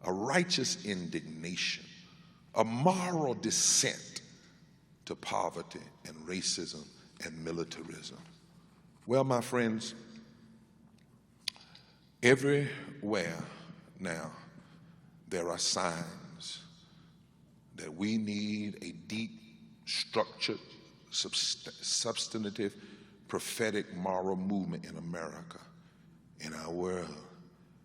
[SPEAKER 3] a righteous indignation, a moral dissent to poverty and racism and militarism. Well, my friends, everywhere now there are signs that we need a deep, structured, substantive, prophetic moral movement in America, in our world.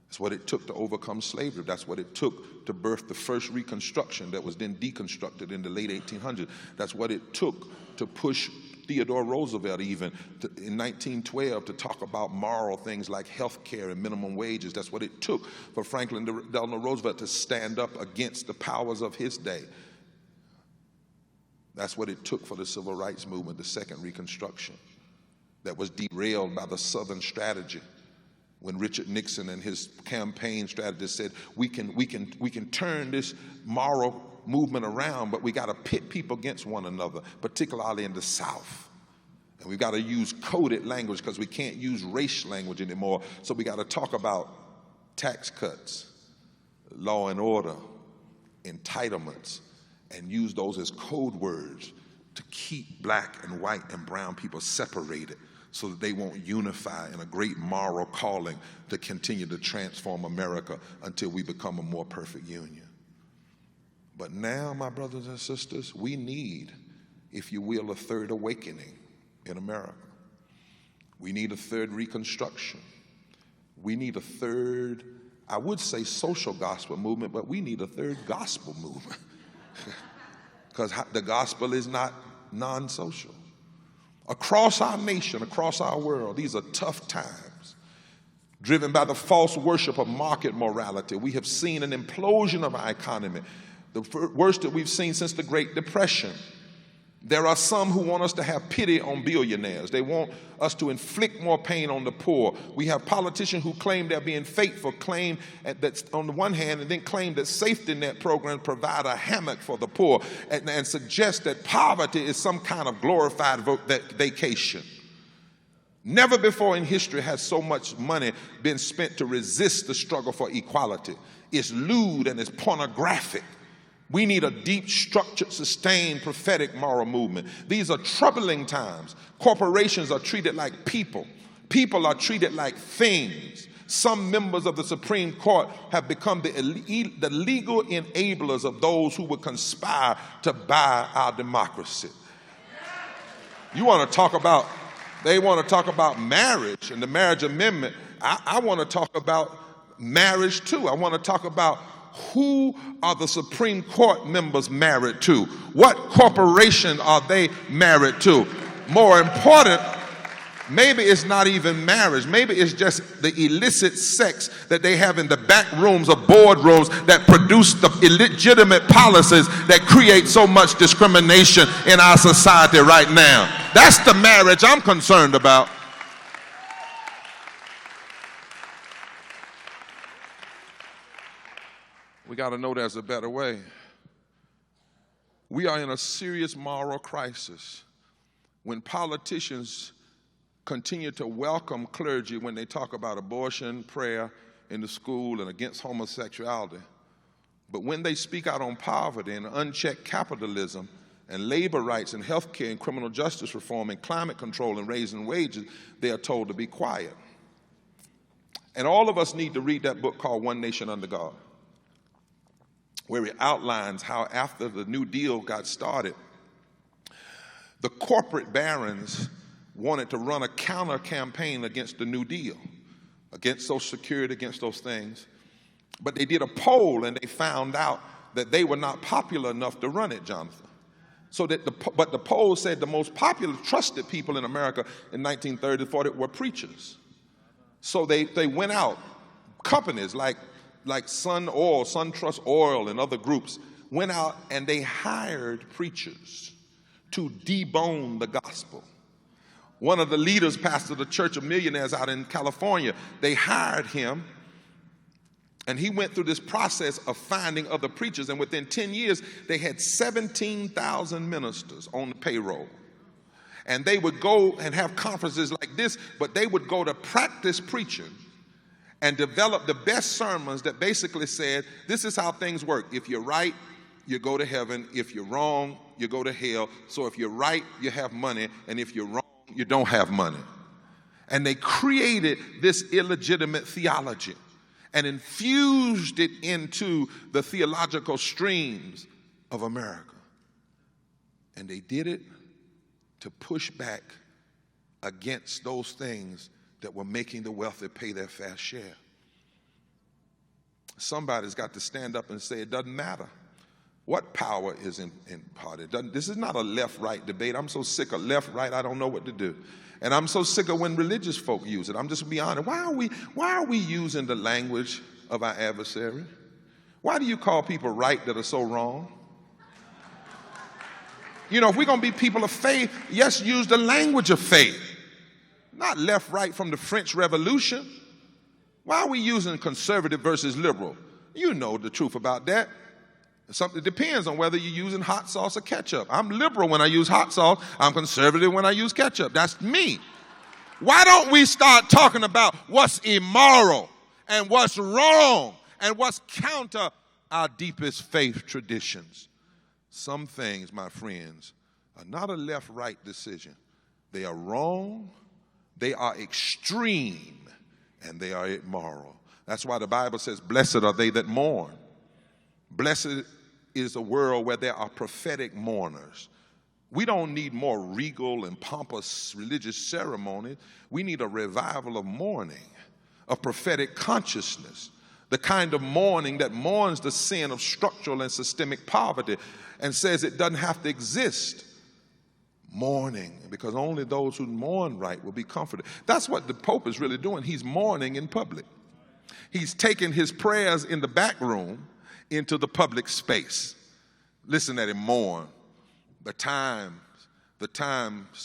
[SPEAKER 3] That's what it took to overcome slavery. That's what it took to birth the first Reconstruction that was then deconstructed in the late 1800s. That's what it took to push Theodore Roosevelt even in 1912 to talk about moral things like health care and minimum wages. That's what it took for Franklin Delano Roosevelt to stand up against the powers of his day. That's what it took for the Civil Rights Movement, the Second Reconstruction, that was derailed by the Southern strategy when Richard Nixon and his campaign strategist said, we can turn this moral movement around, but we got to pit people against one another, particularly in the South. And we've got to use coded language because we can't use race language anymore. So we got to talk about tax cuts, law and order, entitlements, and use those as code words to keep black and white and brown people separated so that they won't unify in a great moral calling to continue to transform America until we become a more perfect union. But now, my brothers and sisters, we need, if you will, a third awakening in America. We need a third Reconstruction. We need a third, I would say social gospel movement, but we need a third gospel movement because the gospel is not non-social. Across our nation, across our world, these are tough times. Driven by the false worship of market morality, we have seen an implosion of our economy, the worst that we've seen since the Great Depression. There are some who want us to have pity on billionaires. They want us to inflict more pain on the poor. We have politicians who claim they're being faithful, claim that on the one hand, and then claim that safety net programs provide a hammock for the poor, and suggest that poverty is some kind of glorified vacation. Never before in history has so much money been spent to resist the struggle for equality. It's lewd and it's pornographic. We need a deep, structured, sustained, prophetic moral movement. These are troubling times. Corporations are treated like people. People are treated like things. Some members of the Supreme Court have become the legal enablers of those who would conspire to buy our democracy. You want to talk about, they want to talk about marriage and the marriage amendment. I want to talk about marriage too. I want to talk about who are the Supreme Court members married to? What corporation are they married to? More important, maybe it's not even marriage. Maybe it's just the illicit sex that they have in the back rooms of boardrooms that produce the illegitimate policies that create so much discrimination in our society right now. That's the marriage I'm concerned about. We got to know there's a better way. We are in a serious moral crisis when politicians continue to welcome clergy when they talk about abortion, prayer in the school, and against homosexuality. But when they speak out on poverty and unchecked capitalism and labor rights and health care and criminal justice reform and climate control and raising wages, they are told to be quiet. And all of us need to read that book called One Nation Under God, where he outlines how after the New Deal got started, the corporate barons wanted to run a counter campaign against the New Deal, against Social Security, against those things. But they did a poll and they found out that they were not popular enough to run it, Jonathan. But the poll said the most popular, trusted people in America in 1930 thought it were preachers. So they went out, companies like Sun Oil, SunTrust Oil, and other groups went out and they hired preachers to debone the gospel. One of the leaders, pastor of the Church of Millionaires out in California, they hired him, and he went through this process of finding other preachers, and within 10 years, they had 17,000 ministers on the payroll. And they would go and have conferences like this, but they would go to practice preaching and develop the best sermons that basically said, this is how things work. If you're right, you go to heaven. If you're wrong, you go to hell. So if you're right, you have money. And if you're wrong, you don't have money. And they created this illegitimate theology and infused it into the theological streams of America. And they did it to push back against those things that were making the wealthy pay their fair share. Somebody's got to stand up and say it doesn't matter what power is imparted. This is not a left-right debate. I'm so sick of left-right, I don't know what to do. And I'm so sick of when religious folk use it. I'm just going to be honest. Why are we using the language of our adversary? Why do you call people right that are so wrong? You know, if we're going to be people of faith, yes, use the language of faith. Not left, right from the French Revolution. Why are we using conservative versus liberal? You know the truth about that. It depends on whether you're using hot sauce or ketchup. I'm liberal when I use hot sauce. I'm conservative when I use ketchup. That's me. Why don't we start talking about what's immoral and what's wrong and what's counter our deepest faith traditions? Some things, my friends, are not a left-right decision. They are wrong, they are extreme, and they are immoral. That's why the Bible says, blessed are they that mourn. Blessed is a world where there are prophetic mourners. We don't need more regal and pompous religious ceremonies. We need a revival of mourning, of prophetic consciousness, the kind of mourning that mourns the sin of structural and systemic poverty and says it doesn't have to exist. Mourning, because only those who mourn right will be comforted. That's what the Pope is really doing. He's mourning in public. He's taking his prayers in the back room into the public space. Listen at him mourn. The times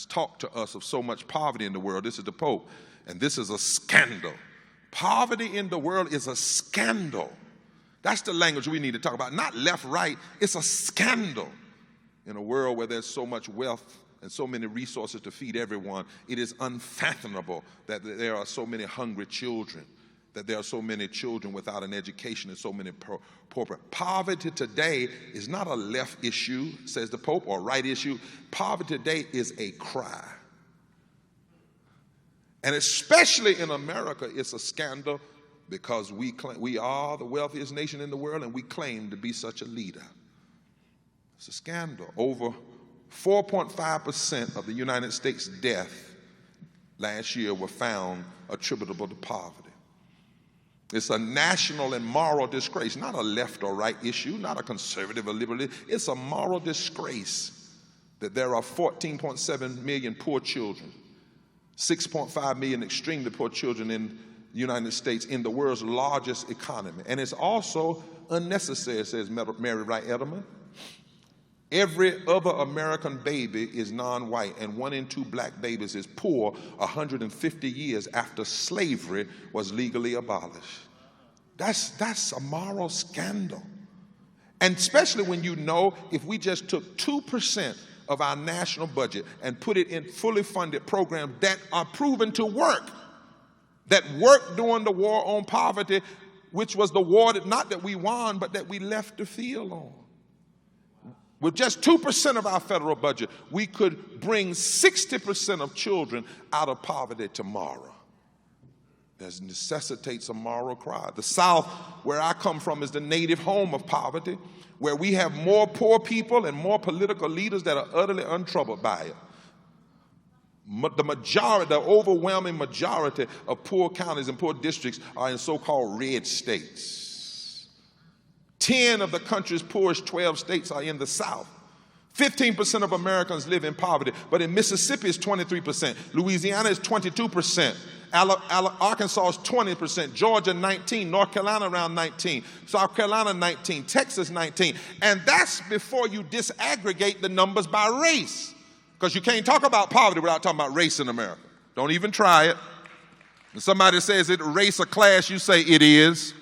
[SPEAKER 3] talk to us of so much poverty in the world. This is the Pope, and this is a scandal. Poverty in the world is a scandal. That's the language we need to talk about. Not left, right. It's a scandal in a world where there's so much wealth and so many resources to feed everyone, it is unfathomable that there are so many hungry children, that there are so many children without an education and so many poor. Poverty today is not a left issue, says the Pope, or a right issue. Poverty today is a cry. And especially in America, it's a scandal because we are the wealthiest nation in the world and we claim to be such a leader. It's a scandal. Over 4.5% of the United States deaths last year were found attributable to poverty. It's a national and moral disgrace, not a left or right issue, not a conservative or liberal. It's a moral disgrace that there are 14.7 million poor children, 6.5 million extremely poor children in the United States, in the world's largest economy. And it's also unnecessary, says Mary Wright Edelman. Every other American baby is non-white, and 1 in 2 black babies is poor 150 years after slavery was legally abolished. That's a moral scandal. And especially when you know if we just took 2% of our national budget and put it in fully funded programs that are proven to work, that worked during the war on poverty, which was the war that not that we won, but that we left the field on. With just 2% of our federal budget, we could bring 60% of children out of poverty tomorrow. That necessitates a moral cry. The South, where I come from, is the native home of poverty, where we have more poor people and more political leaders that are utterly untroubled by it. The overwhelming majority of poor counties and poor districts are in so-called red states. 10 of the country's poorest 12 states are in the South. 15% of Americans live in poverty, but in Mississippi it's 23%. Louisiana is 22%. Arkansas is 20%. Georgia 19%. North Carolina around 19%. South Carolina 19%. Texas 19%. And that's before you disaggregate the numbers by race. Because you can't talk about poverty without talking about race in America. Don't even try it. When somebody says it race or class, you say it is.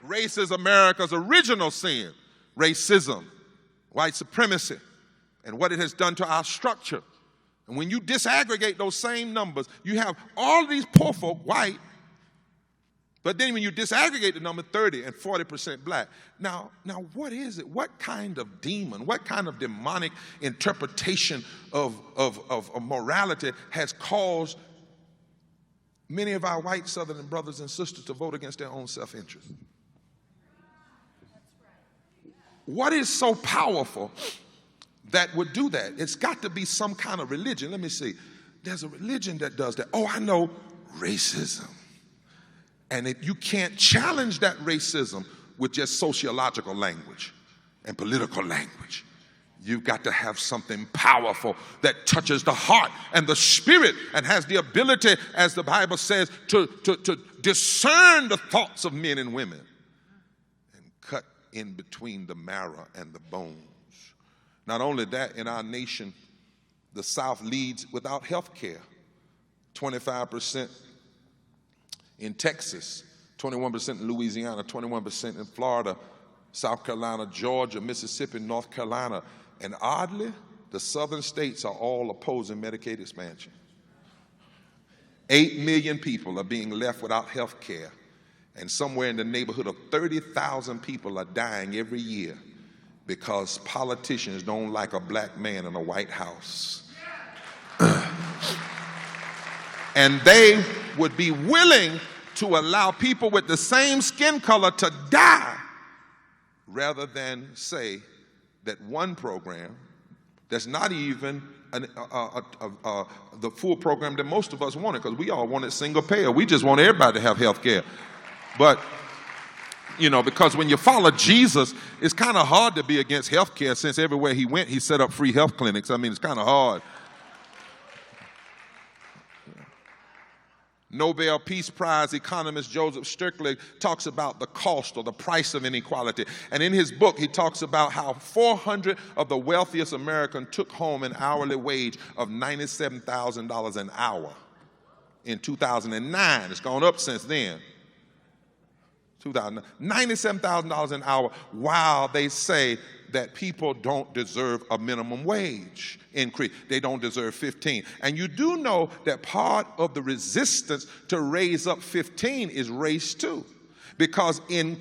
[SPEAKER 3] Race is America's original sin. Racism, white supremacy, and what it has done to our structure. And when you disaggregate those same numbers, you have all of these poor folk white, but then when you disaggregate the number, 30 and 40% black. Now what is it? What kind of demon, what kind of demonic interpretation of morality has caused many of our white Southern brothers and sisters to vote against their own self-interest? What is so powerful that would do that? It's got to be some kind of religion. Let me see. There's a religion that does that. Oh, I know, racism. And you can't challenge that racism with just sociological language and political language. You've got to have something powerful that touches the heart and the spirit and has the ability, as the Bible says, to discern the thoughts of men and women and cut in between the marrow and the bones. Not only that, in our nation, the South leads without health care. 25% in Texas, 21% in Louisiana, 21% in Florida, South Carolina, Georgia, Mississippi, North Carolina. And oddly, the southern states are all opposing Medicaid expansion. 8 million people are being left without health care. And somewhere in the neighborhood of 30,000 people are dying every year because politicians don't like a black man in a White House. And they would be willing to allow people with the same skin color to die rather than say that one program that's not even the full program that most of us wanted, because we all wanted single payer. We just want everybody to have health care. But, because when you follow Jesus, it's kind of hard to be against health care since everywhere he went, he set up free health clinics. I mean, it's kind of hard. Nobel Peace Prize economist Joseph Stiglitz talks about the cost or the price of inequality. And in his book, he talks about how 400 of the wealthiest Americans took home an hourly wage of $97,000 an hour in 2009. It's gone up since then. $97,000 an hour, while they say that people don't deserve a minimum wage increase. They don't deserve 15. And you do know that part of the resistance to raise up 15 is race too. Because in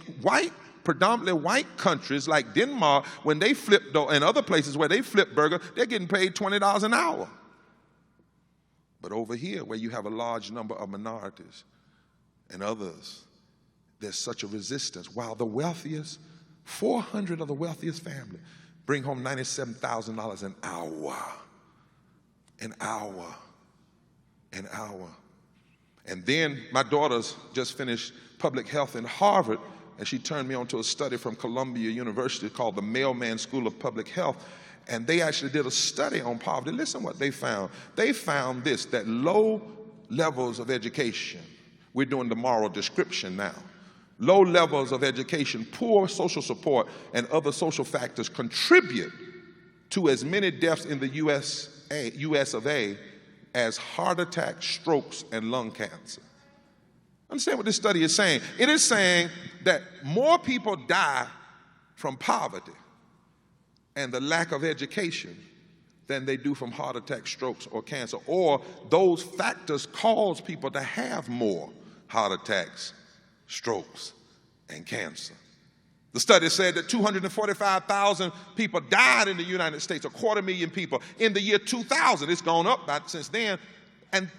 [SPEAKER 3] predominantly white countries like Denmark, when they flip, and other places where they flip burger, they're getting paid $20 an hour. But over here, where you have a large number of minorities and others, there's such a resistance. While the wealthiest, 400 of the wealthiest families bring home $97,000 an hour. An hour. An hour. And then my daughter's just finished public health in Harvard, and she turned me on to a study from Columbia University called the Mailman School of Public Health. And they actually did a study on poverty. Listen what they found. They found this, that low levels of education, we're doing the moral description now. Low levels of education, poor social support, and other social factors contribute to as many deaths in the US of A as heart attacks, strokes, and lung cancer. Understand what this study is saying? It is saying that more people die from poverty and the lack of education than they do from heart attacks, strokes, or cancer. Or those factors cause people to have more heart attacks, strokes, and cancer. The study said that 245,000 people died in the United States, 250,000 people, in the year 2000. It's gone up since then. And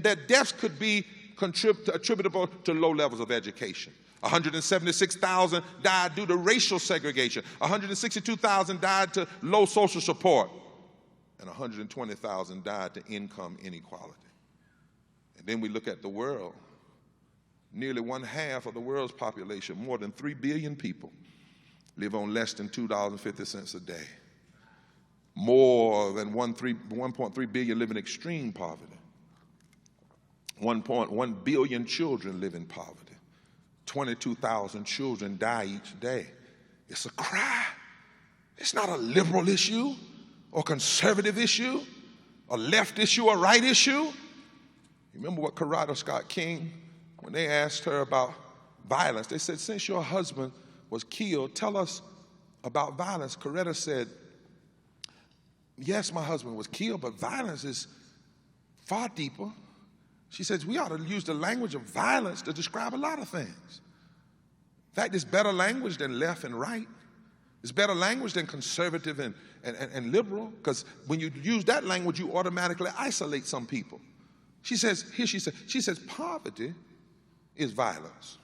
[SPEAKER 3] their deaths could be attributable to low levels of education. 176,000 died due to racial segregation. 162,000 died to low social support. And 120,000 died to income inequality. And then we look at the world. Nearly 1/2 of the world's population, more than 3 billion people, live on less than $2.50 a day. More than 1.3 billion live in extreme poverty. 1.1 billion children live in poverty. 22,000 children die each day. It's a cry. It's not a liberal issue or conservative issue, a left issue or right issue. You remember what Coretta Scott King, when they asked her about violence, they said, since your husband was killed, tell us about violence. Coretta said, yes, my husband was killed, but violence is far deeper. She says, we ought to use the language of violence to describe a lot of things. In fact, it's better language than left and right. It's better language than conservative and liberal, because when you use that language, you automatically isolate some people. She says, poverty is violence.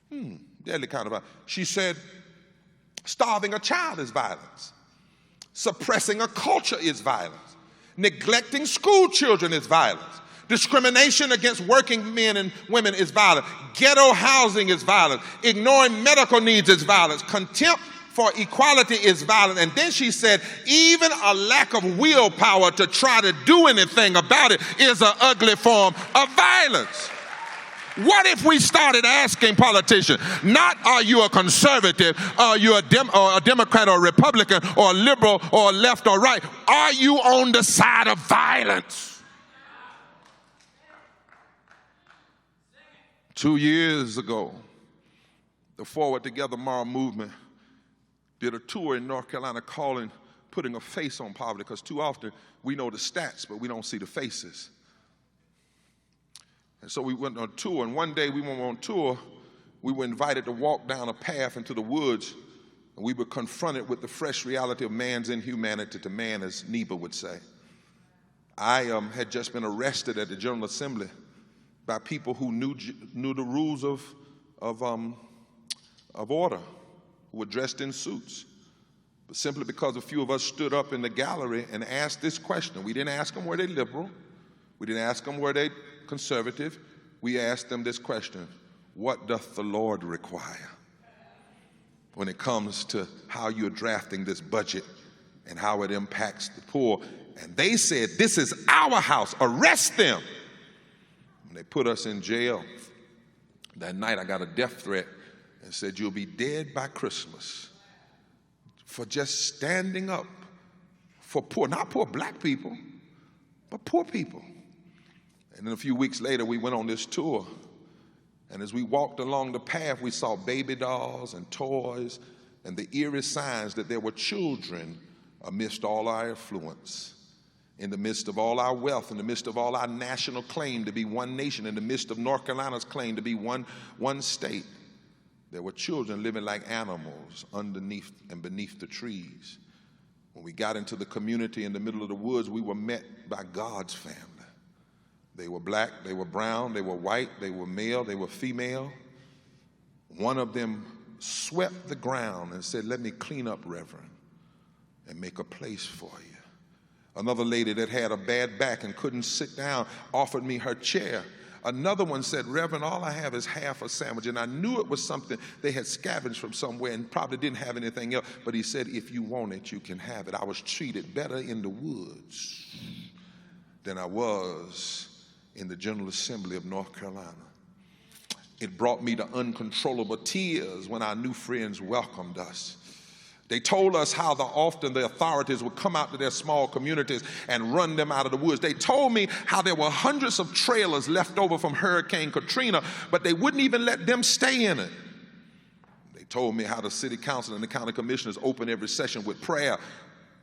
[SPEAKER 3] Deadly kind of violence. She said, starving a child is violence. Suppressing a culture is violence. Neglecting school children is violence. Discrimination against working men and women is violence. Ghetto housing is violence. Ignoring medical needs is violence. Contempt for equality is violence. And then she said, even a lack of willpower to try to do anything about it is an ugly form of violence. What if we started asking politicians, not are you a conservative, are you a Democrat or a Republican or a liberal or a left or right? Are you on the side of violence? 2 years ago, the Forward Together Moral Movement did a tour in North Carolina putting a face on poverty, because too often we know the stats, but we don't see the faces. And so we went on tour, and one day we went on tour, we were invited to walk down a path into the woods, and we were confronted with the fresh reality of man's inhumanity to man, as Neva would say. I had just been arrested at the General Assembly by people who knew the rules of order, who were dressed in suits. But simply because a few of us stood up in the gallery and asked this question. We didn't ask them were they liberal. We didn't ask them were they conservative. We asked them this question: what doth the Lord require when it comes to how you're drafting this budget and how it impacts the poor? And they said, this is our house, arrest them. And they put us in jail. That night I got a death threat and said, you'll be dead by Christmas for just standing up for poor, not poor black people, but poor people. And then a few weeks later we went on this tour, And as we walked along the path, we saw baby dolls and toys and the eerie signs that there were children amidst all our affluence, in the midst of all our wealth, in the midst of all our national claim to be one nation, in the midst of North Carolina's claim to be one state. There were children living like animals underneath and beneath the trees. When we got into the community in the middle of the woods, we were met by God's family. They were black, they were brown, they were white, they were male, they were female. One of them swept the ground and said, "Let me clean up, Reverend, and make a place for you." Another lady that had a bad back and couldn't sit down offered me her chair. Another one said, "Reverend, all I have is half a sandwich." And I knew it was something they had scavenged from somewhere and probably didn't have anything else. But he said, "If you want it, you can have it." I was treated better in the woods than I was in the General Assembly of North Carolina. It brought me to uncontrollable tears when our new friends welcomed us. They told us how often the authorities would come out to their small communities and run them out of the woods. They told me how there were hundreds of trailers left over from Hurricane Katrina, but they wouldn't even let them stay in it. They told me how the city council and the county commissioners opened every session with prayer,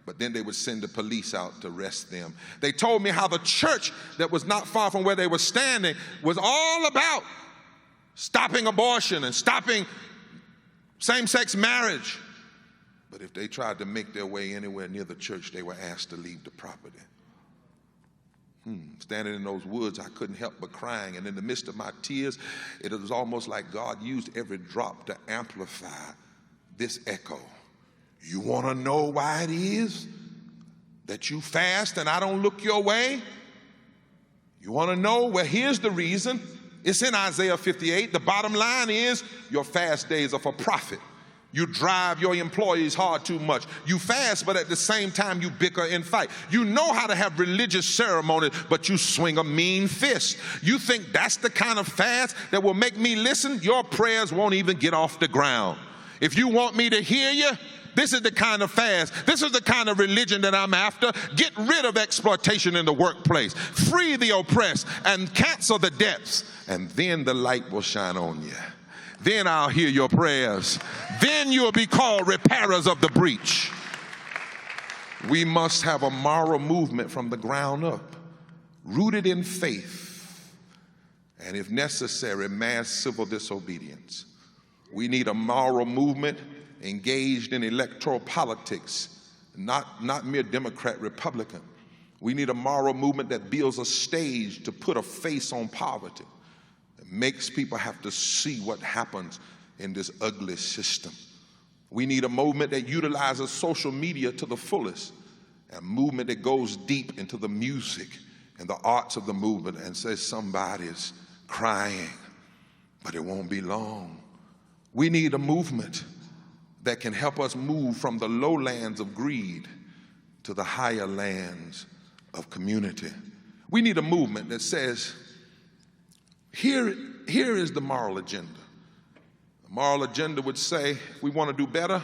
[SPEAKER 3] but then they would send the police out to arrest them. They told me how the church that was not far from where they were standing was all about stopping abortion and stopping same-sex marriage. But if they tried to make their way anywhere near the church, they were asked to leave the property. Standing in those woods, I couldn't help but crying. And in the midst of my tears, it was almost like God used every drop to amplify this echo. You want to know why it is that you fast and I don't look your way? You want to know? Well, here's the reason. It's in Isaiah 58. The bottom line is your fast days are for profit. You drive your employees hard too much. You fast, but at the same time you bicker and fight. You know how to have religious ceremonies, but you swing a mean fist. You think that's the kind of fast that will make me listen? Your prayers won't even get off the ground. If you want me to hear you, this is the kind of fast. This is the kind of religion that I'm after. Get rid of exploitation in the workplace. Free the oppressed and cancel the debts. And then the light will shine on you. Then I'll hear your prayers. Then you'll be called repairers of the breach. We must have a moral movement from the ground up, rooted in faith, and if necessary, mass civil disobedience. We need a moral movement engaged in electoral politics, not mere Democrat, Republican. We need a moral movement that builds a stage to put a face on poverty. Makes people have to see what happens in this ugly system. We need a movement that utilizes social media to the fullest, a movement that goes deep into the music and the arts of the movement and says somebody's crying, but it won't be long. We need a movement that can help us move from the lowlands of greed to the higher lands of community. We need a movement that says, Here is the moral agenda. The moral agenda would say, if we want to do better,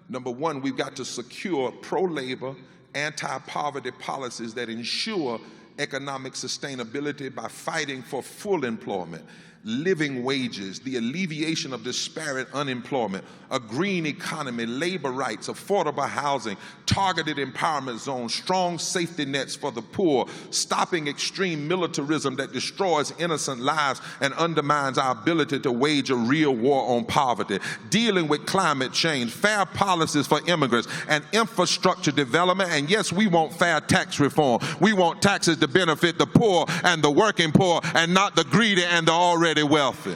[SPEAKER 3] number one, we've got to secure pro-labor, anti-poverty policies that ensure economic sustainability by fighting for full employment, living wages, the alleviation of disparate unemployment, a green economy, labor rights, affordable housing, targeted empowerment zones, strong safety nets for the poor, stopping extreme militarism that destroys innocent lives and undermines our ability to wage a real war on poverty, dealing with climate change, fair policies for immigrants, and infrastructure development. And yes, we want fair tax reform. We want taxes to benefit the poor and the working poor and not the greedy and the already wealthy.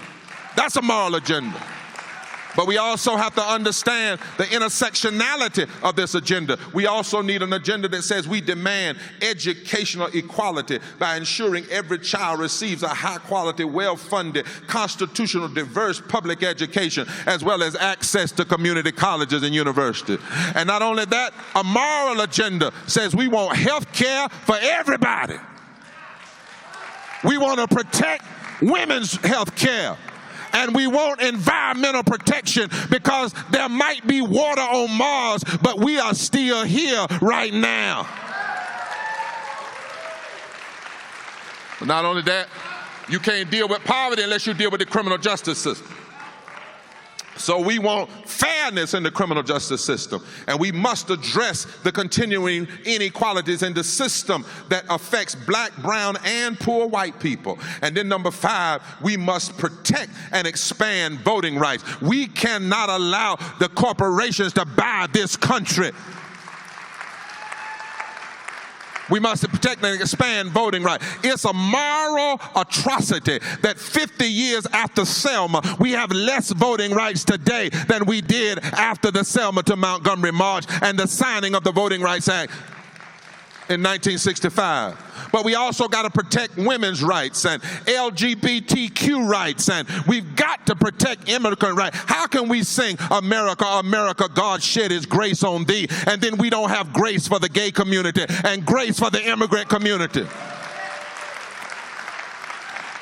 [SPEAKER 3] That's a moral agenda. But we also have to understand the intersectionality of this agenda. We also need an agenda that says we demand educational equality by ensuring every child receives a high-quality, well-funded, constitutional, diverse public education, as well as access to community colleges and universities. And not only that, a moral agenda says we want health care for everybody. We want to protect women's health care. And we want environmental protection because there might be water on Mars, but we are still here right now. But not only that, You can't deal with poverty unless you deal with the criminal justice system. So we want fairness in the criminal justice system, and we must address the continuing inequalities in the system that affects black, brown, and poor white people. And then number 5, we must protect and expand voting rights. We cannot allow the corporations to buy this country. We must protect and expand voting rights. It's a moral atrocity that 50 years after Selma, we have less voting rights today than we did after the Selma to Montgomery March and the signing of the Voting Rights Act in 1965. But we also got to protect women's rights and LGBTQ rights, and we've got to protect immigrant rights. How can we sing America, America, God shed his grace on thee, and then we don't have grace for the gay community and grace for the immigrant community?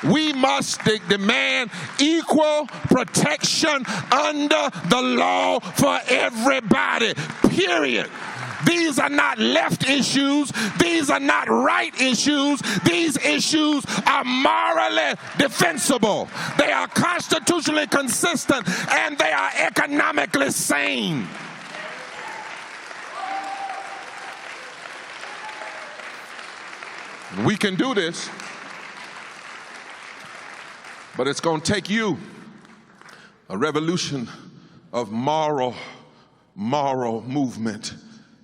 [SPEAKER 3] We must demand equal protection under the law for everybody, period. These are not left issues. These are not right issues. These issues are morally defensible. They are constitutionally consistent, and they are economically sane. We can do this, but it's going to take you a revolution of moral movement.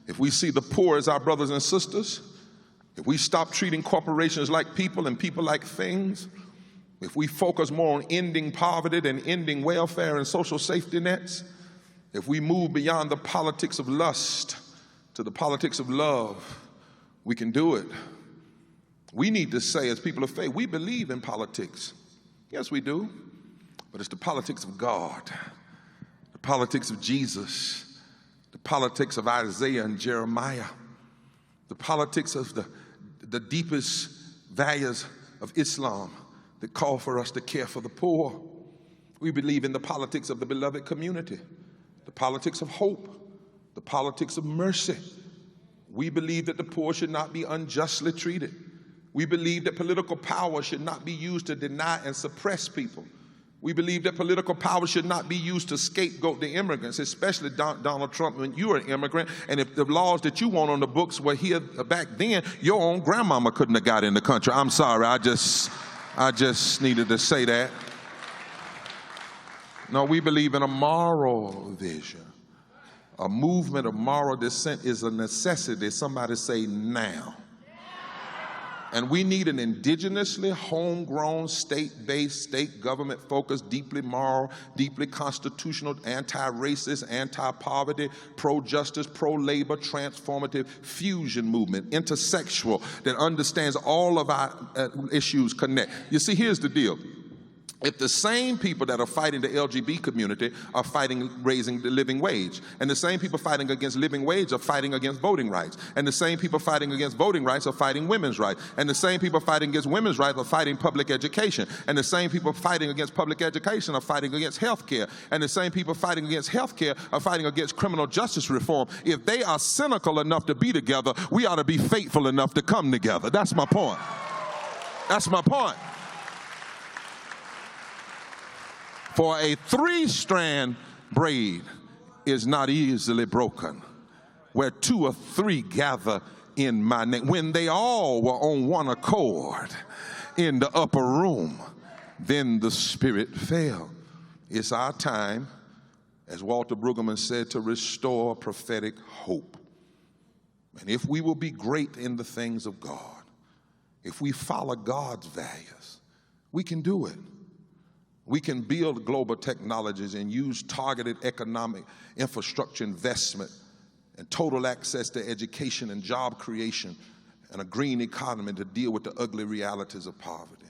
[SPEAKER 3] If we see the poor as our brothers and sisters, if we stop treating corporations like people and people like things, if we focus more on ending poverty than ending welfare and social safety nets, if we move beyond the politics of lust to the politics of love, we can do it. We need to say, as people of faith, we believe in politics. Yes, we do. But it's the politics of God, the politics of Jesus, the politics of Isaiah and Jeremiah, the politics of the deepest values of Islam that call for us to care for the poor. We believe in the politics of the beloved community, the politics of hope, the politics of mercy. We believe that the poor should not be unjustly treated. We believe that political power should not be used to deny and suppress people. We believe that political power should not be used to scapegoat the immigrants, especially Donald Trump when you were an immigrant. And if the laws that you want on the books were here back then, your own grandmama couldn't have got in the country. I'm sorry, I just needed to say that. No, we believe in a moral vision. A movement of moral dissent is a necessity. Somebody say now. And we need an indigenously homegrown, state-based, state government-focused, deeply moral, deeply constitutional, anti-racist, anti-poverty, pro-justice, pro-labor, transformative fusion movement, intersexual, that understands all of our issues connect. You see, here's the deal. If the same people that are fighting the LGBT community are fighting raising the living wage, and the same people fighting against living wage are fighting against voting rights, and the same people fighting against voting rights are fighting women's rights, and the same people fighting against women's rights are fighting public education, and the same people fighting against public education are fighting against health care, and the same people fighting against health care are fighting against criminal justice reform. If they are cynical enough to be together, we ought to be faithful enough to come together. That's my point. That's my point. For a 3-strand braid is not easily broken, where 2 or 3 gather in my name. When they all were on one accord in the upper room, then the Spirit fell. It's our time, as Walter Brueggemann said, to restore prophetic hope. And if we will be great in the things of God, if we follow God's values, we can do it. We can build global technologies and use targeted economic infrastructure investment and total access to education and job creation and a green economy to deal with the ugly realities of poverty.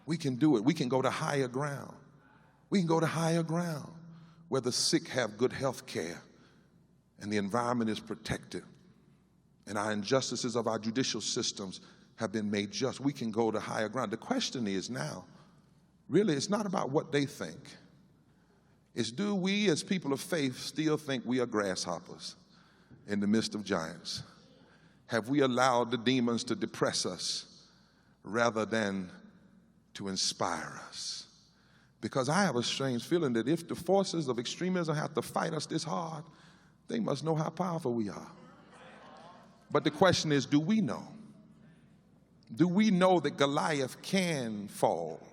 [SPEAKER 3] We can do it. We can go to higher ground. We can go to higher ground where the sick have good health care and the environment is protected and our injustices of our judicial systems have been made just. We can go to higher ground. The question is now, really, it's not about what they think. It's, do we as people of faith still think we are grasshoppers in the midst of giants? Have we allowed the demons to depress us rather than to inspire us. Because I have a strange feeling that if the forces of extremism have to fight us this hard, they must know how powerful we are. But the question is, do we know? Do we know that Goliath can fall?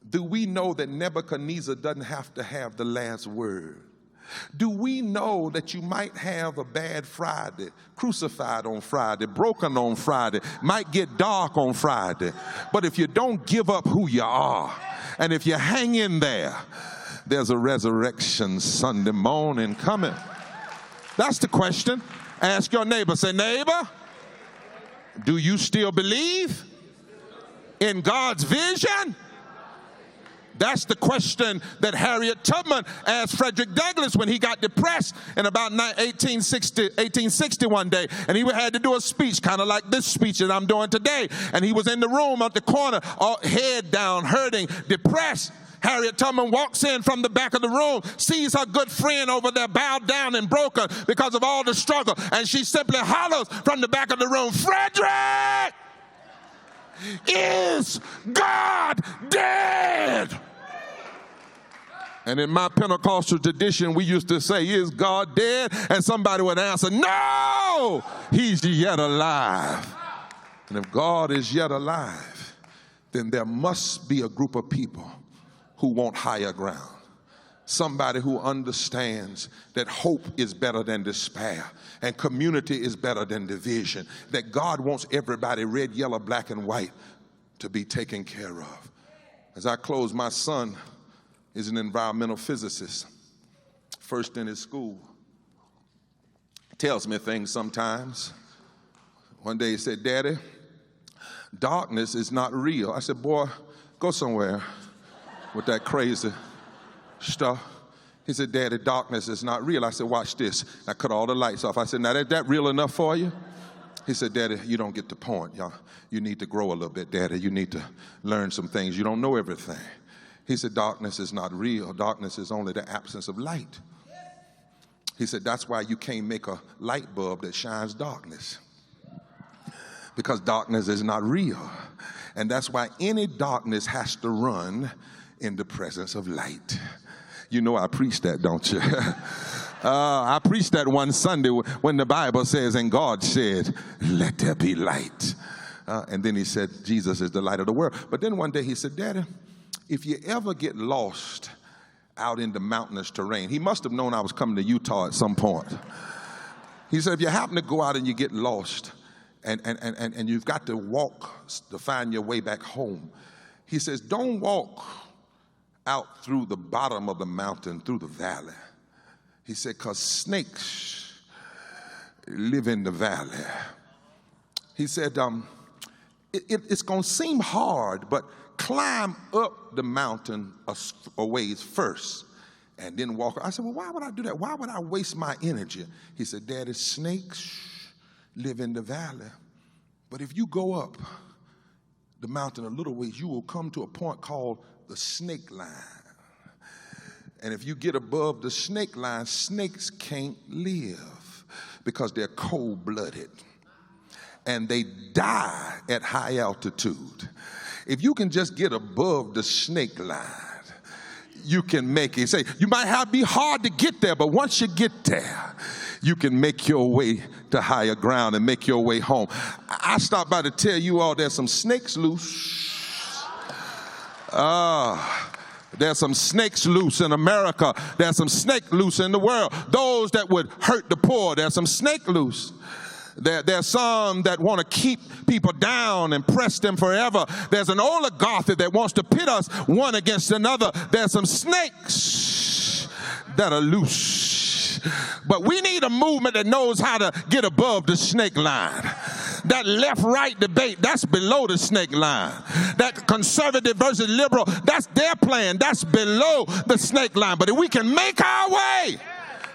[SPEAKER 3] Do we know that Nebuchadnezzar doesn't have to have the last word? Do we know that you might have a bad Friday, crucified on Friday, broken on Friday, might get dark on Friday, but if you don't give up who you are, and if you hang in there, there's a resurrection Sunday morning coming. That's the question. Ask your neighbor, say, neighbor, do you still believe in God's vision? That's the question that Harriet Tubman asked Frederick Douglass when he got depressed in about 1860 one day. And he had to do a speech, kind of like this speech that I'm doing today. And he was in the room at the corner, all head down, hurting, depressed. Harriet Tubman walks in from the back of the room, sees her good friend over there bowed down and broken because of all the struggle. And she simply hollers from the back of the room, Frederick! Is God dead? And in my Pentecostal tradition, we used to say, is God dead? And somebody would answer, no, he's yet alive. And if God is yet alive, then there must be a group of people who want higher ground. Somebody who understands that hope is better than despair and community is better than division, that God wants everybody, red, yellow, black, and white, to be taken care of. As I close, my son is an environmental physicist, first in his school. Tells me things sometimes. One day he said, Daddy, darkness is not real. I said, boy, go somewhere with that crazy stuff. He said, Daddy, darkness is not real. I said, watch this. I cut all the lights off. I said, now is that real enough for you? He said, Daddy, you don't get the point. You need to grow a little bit, Daddy. You need to learn some things. You don't know everything. He said, darkness is not real. Darkness is only the absence of light. He said, that's why you can't make a light bulb that shines darkness. Because darkness is not real. And that's why any darkness has to run in the presence of light. You know I preach that, don't you? I preached that one Sunday when the Bible says, and God said, let there be light. And then he said, Jesus is the light of the world. But then one day he said, Daddy, if you ever get lost out in the mountainous terrain, he must have known I was coming to Utah at some point. He said, if you happen to go out and you get lost and you've got to walk to find your way back home, he says, don't walk out through the bottom of the mountain, through the valley. He said, because snakes live in the valley. He said, it's going to seem hard, but climb up the mountain a ways first and then walk. I said, well, why would I do that? Why would I waste my energy? He said, Daddy, snakes live in the valley. But if you go up the mountain a little ways, you will come to a point called the snake line. And if you get above the snake line, snakes can't live because they're cold-blooded and they die at high altitude. If you can just get above the snake line, you can make it. Say, you might be hard to get there, but once you get there, you can make your way to higher ground and make your way home. I stopped by to tell you all there's some snakes loose. There's some snakes loose in America. There's some snake loose in the world. Those that would hurt the poor, there's some snake loose. There's some that want to keep people down and press them forever. There's an oligarchy that wants to pit us one against another. There's some snakes that are loose. But we need a movement that knows how to get above the snake line. That left-right debate, that's below the snake line. That conservative versus liberal, that's their plan. That's below the snake line. But if we can make our way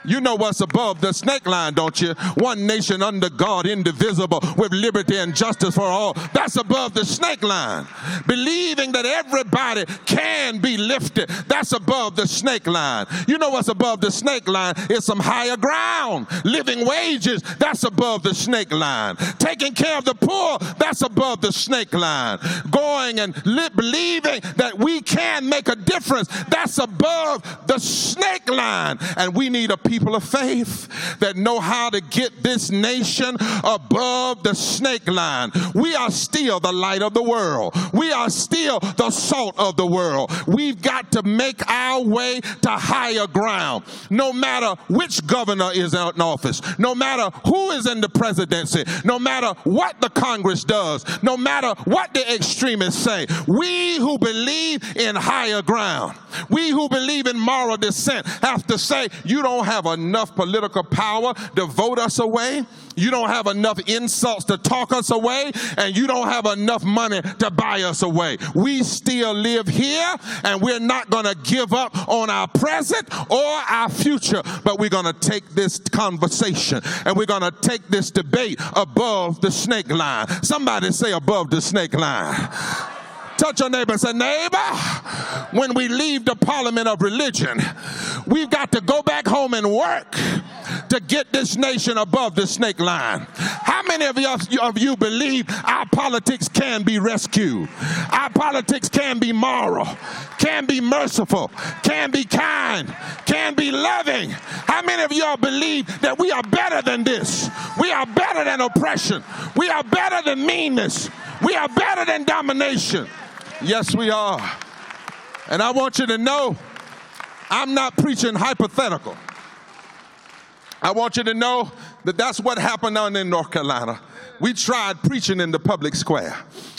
[SPEAKER 3] You know what's above the snake line, don't you? One nation under God, indivisible, with liberty and justice for all. That's above the snake line. Believing that everybody can be lifted. That's above the snake line. You know what's above the snake line? It's some higher ground. Living wages, that's above the snake line. Taking care of the poor, that's above the snake line. Going and believing that we can make a difference, that's above the snake line. And we need a people of faith that know how to get this nation above the snake line. We are still the light of the world. We are still the salt of the world. We've got to make our way to higher ground. No matter which governor is in office, no matter who is in the presidency, no matter what the Congress does, no matter what the extremists say, we who believe in higher ground, we who believe in moral dissent have to say, you don't have enough political power to vote us away. You don't have enough insults to talk us away, and you don't have enough money to buy us away. We still live here, and we're not going to give up on our present or our future, but we're going to take this conversation and we're going to take this debate above the snake line. Somebody say above the snake line. Touch your neighbor and say, neighbor, when we leave the parliament of religion, we've got to go back home and work to get this nation above the snake line. How many of you believe our politics can be rescued? Our politics can be moral, can be merciful, can be kind, can be loving. How many of y'all believe that we are better than this? We are better than oppression. We are better than meanness. We are better than domination. Yes, we are. And I want you to know, I'm not preaching hypothetical. I want you to know that that's what happened down in North Carolina. We tried preaching in the public square.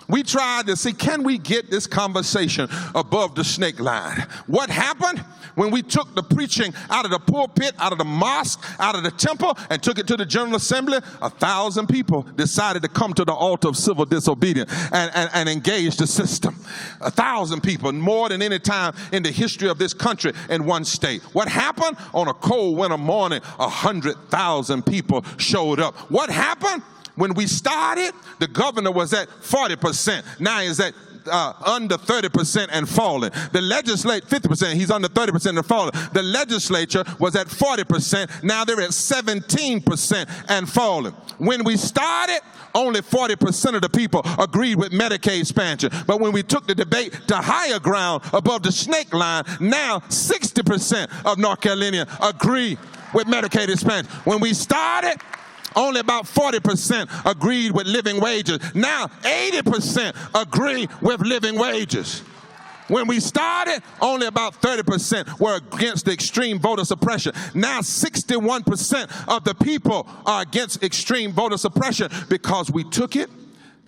[SPEAKER 3] We tried to see, can we get this conversation above the snake line? What happened when we took the preaching out of the pulpit, out of the mosque, out of the temple, and took it to the General Assembly? 1,000 people decided to come to the altar of civil disobedience and engage the system. 1,000 people, more than any time in the history of this country in one state. What happened? On a cold winter morning, 100,000 people showed up. What happened? When we started, the governor was at 40%. Now he's at under 30% and falling. The legislature, 50%, he's under 30% and falling. The legislature was at 40%. Now they're at 17% and falling. When we started, only 40% of the people agreed with Medicaid expansion. But when we took the debate to higher ground above the snake line, now 60% of North Carolinians agree with Medicaid expansion. When we started, only about 40% agreed with living wages. Now 80% agree with living wages. When we started, only about 30% were against the extreme voter suppression. Now 61% of the people are against extreme voter suppression because we took it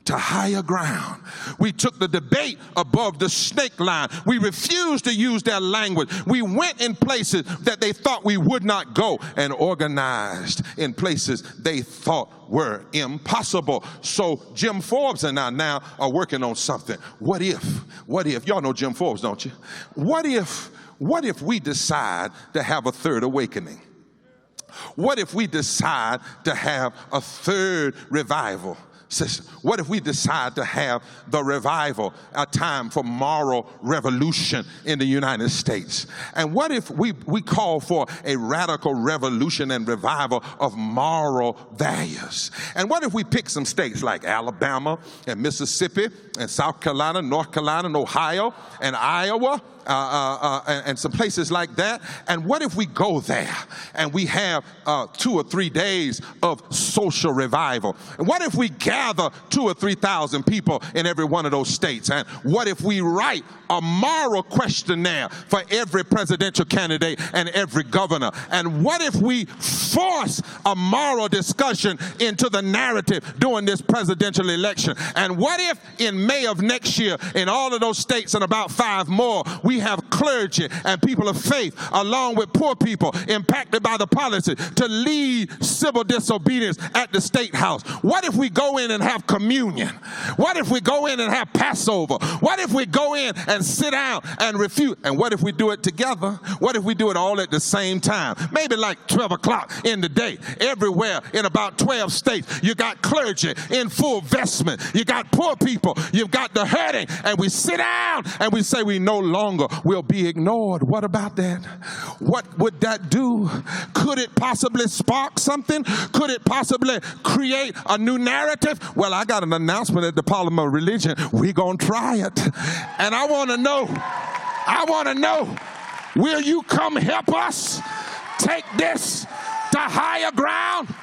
[SPEAKER 3] to higher ground. We took the debate above the snake line. We refused to use their language. We went in places that they thought we would not go and organized in places they thought were impossible. So Jim Forbes and I now are working on something. What if, y'all know Jim Forbes, don't you? What if we decide to have a third awakening? What if we decide to have a third revival? What if we decide to have the revival, a time for moral revolution in the United States? And what if we call for a radical revolution and revival of moral values? And what if we pick some states like Alabama and Mississippi and South Carolina, North Carolina, and Ohio and Iowa, and some places like that? And what if we go there and we have 2 or 3 days of social revival? And what if we gather 2,000 or 3,000 people in every one of those states? And what if we write a moral questionnaire for every presidential candidate and every governor? And what if we force a moral discussion into the narrative during this presidential election? And what if in May of next year, in all of those states and about 5 more, we have clergy and people of faith along with poor people impacted by the policy to lead civil disobedience at the state house? What if we go in and have communion? What if we go in and have Passover? What if we go in and sit down and refute? And what if we do it together? What if we do it all at the same time? Maybe like 12 o'clock in the day. Everywhere in about 12 states, you got clergy in full vestment. You got poor people. You've got the hurting. And we sit down and we say we no longer will be ignored. What about that? What would that do? Could it possibly spark something? Could it possibly create a new narrative? Well, I got an announcement at the Parliament of Religion. We're going to try it. And I want to know, will you come help us take this to higher ground?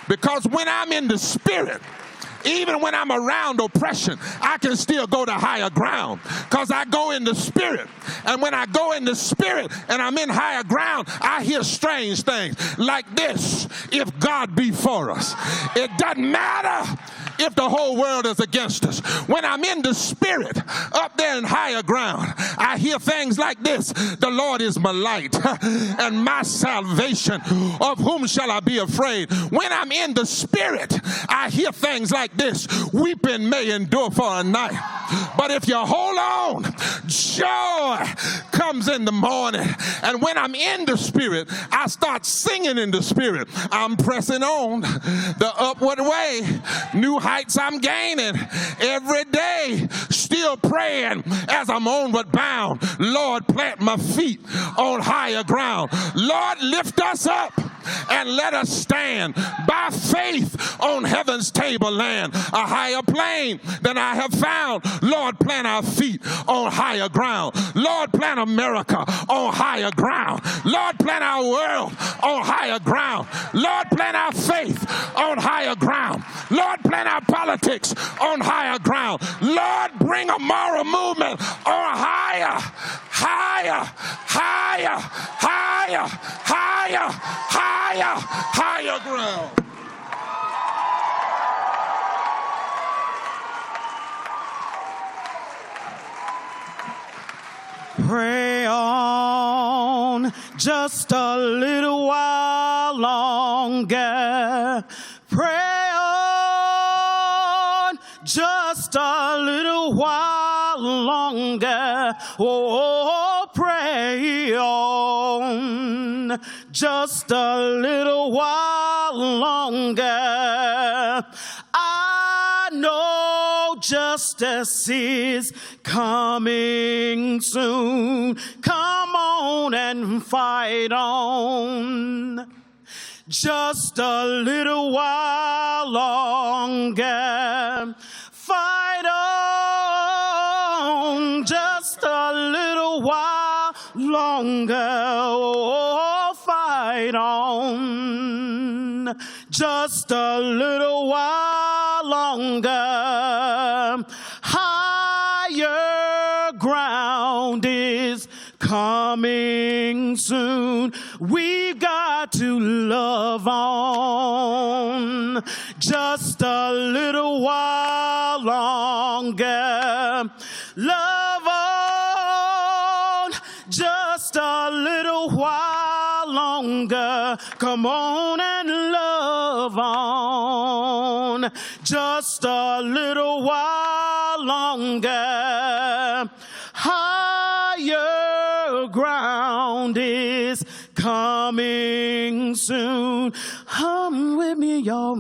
[SPEAKER 3] Because when I'm in the spirit, even when I'm around oppression, I can still go to higher ground because I go in the spirit. And when I go in the spirit and I'm in higher ground, I hear strange things like this: if God be for us, it doesn't matter if the whole world is against us. When I'm in the spirit up there in higher ground, I hear things like this: the Lord is my light and my salvation. Of whom shall I be afraid? When I'm in the spirit, I hear things like this: weeping may endure for a night, but if you hold on, joy comes in the morning. And when I'm in the spirit, I start singing in the spirit. I'm pressing on the upward way. New heights I'm gaining every day. Still praying as I'm onward bound. Lord, plant my feet on higher ground. Lord, lift us up and let us stand by faith on heaven's tableland, a higher plane than I have found. Lord, plant our feet on higher ground. Lord, plant America on higher ground. Lord, plant our world on higher ground. Lord, plant our faith on higher ground. Lord, plant our politics on higher ground. Lord, bring a moral movement on higher, higher, higher, higher, higher, higher, higher ground.
[SPEAKER 2] Pray on just a little while longer. Pray on just a little while longer. Oh, pray on just a little while longer. I know justice is coming soon. Come on and fight on just a little while longer. Fight on just a little while longer. Oh, fight on just a little while longer. Higher ground is coming soon. We've got to love on just a little while longer. Love on just a little while longer. Come on and love on just a little while longer. Higher ground is coming soon. Hum with me, y'all.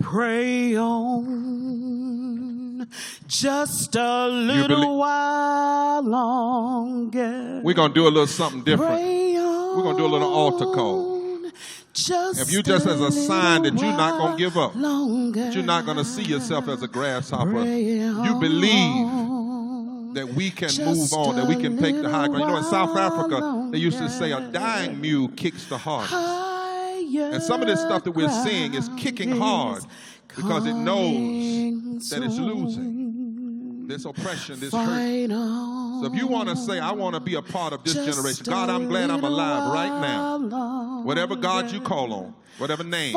[SPEAKER 2] Pray on just a little while longer.
[SPEAKER 3] We're going to do a little something different.
[SPEAKER 2] Pray on.
[SPEAKER 3] We're going to do a little altar call. If you just as a sign that you're not going to give up, that you're not going to see yourself as a grasshopper, you believe that we can move on, that we can take the high ground. You know, in South Africa, they used to say a dying mule kicks the hardest. And some of this stuff that we're seeing is kicking hard because it knows that it's losing. This oppression, this hurt. So if you want to say, I want to be a part of this generation, God, I'm glad I'm alive right now. Whatever God you call on, whatever name.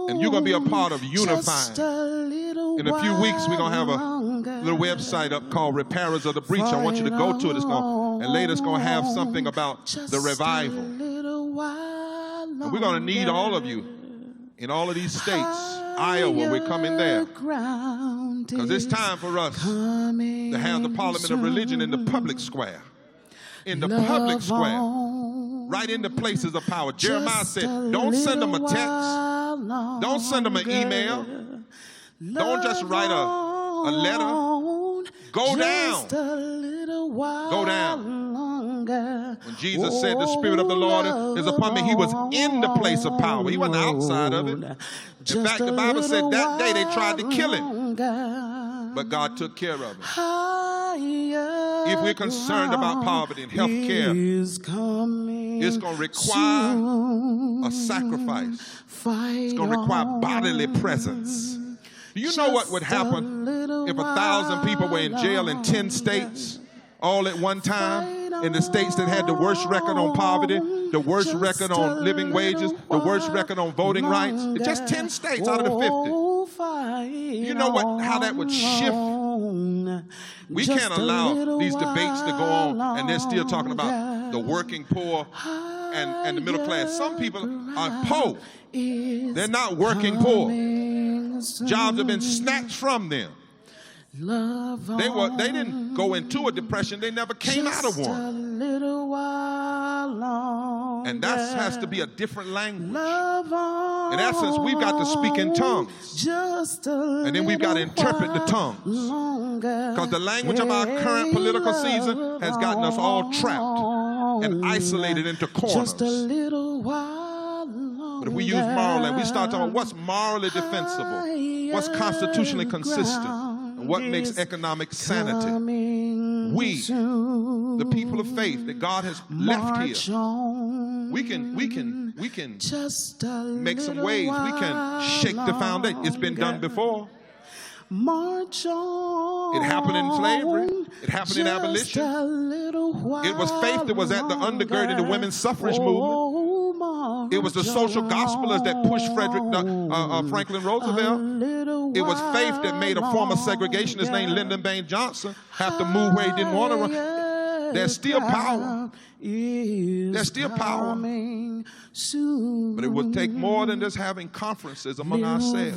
[SPEAKER 3] And you're going to be a part of unifying. In a few weeks, we're going to have a little website up called Repairers of the Breach. I want you to go to it. And later it's going to have something about the revival. And we're going to need all of you in all of these states. Iowa, we're coming there. Because it's time for us to have the Parliament of Religion in the public square. In the public square. Right in the places of power. Jeremiah said, don't send them a text. Don't send them an email. Don't just write a letter. Go down. Go down. When Jesus said the Spirit of the Lord is upon me, he was in the place of power. He wasn't outside of it. In fact, the Bible said that day they tried to kill him. But God took care of him. If we're concerned about poverty and health care, it's going to require a sacrifice. It's going to require bodily presence. Do you know what would happen if 1,000 people were in jail in 10 states all at one time? In the states that had the worst record on poverty, the worst record on living wages, the worst record on voting rights. It's just 10 states out of the 50. You know how that would shift? We can't allow these debates to go on and they're still talking about the working poor and the middle class. Some people are poor. They're not working poor. Jobs have been snatched from them. They didn't go into a depression. They never came out of one. And that has to be a different language. In essence, we've got to speak in tongues. And then we've got to interpret the tongues. Because the language of our current political season has gotten us all trapped and isolated into corners. But if we use moral and we start talking about what's morally defensible, what's constitutionally consistent, and what makes economic sanity, we, the people of faith that God has left here, we can make some waves. We can shake the foundation. It's been done before. It happened in slavery. It happened in abolition. It was faith that was at the undergirding the women's suffrage movement. It was the social gospelers that pushed Franklin Roosevelt. It was faith that made a former segregationist named Lyndon Baines Johnson have to move where he didn't want to run. There's still power. There's still power. But it would take more than just having conferences among ourselves.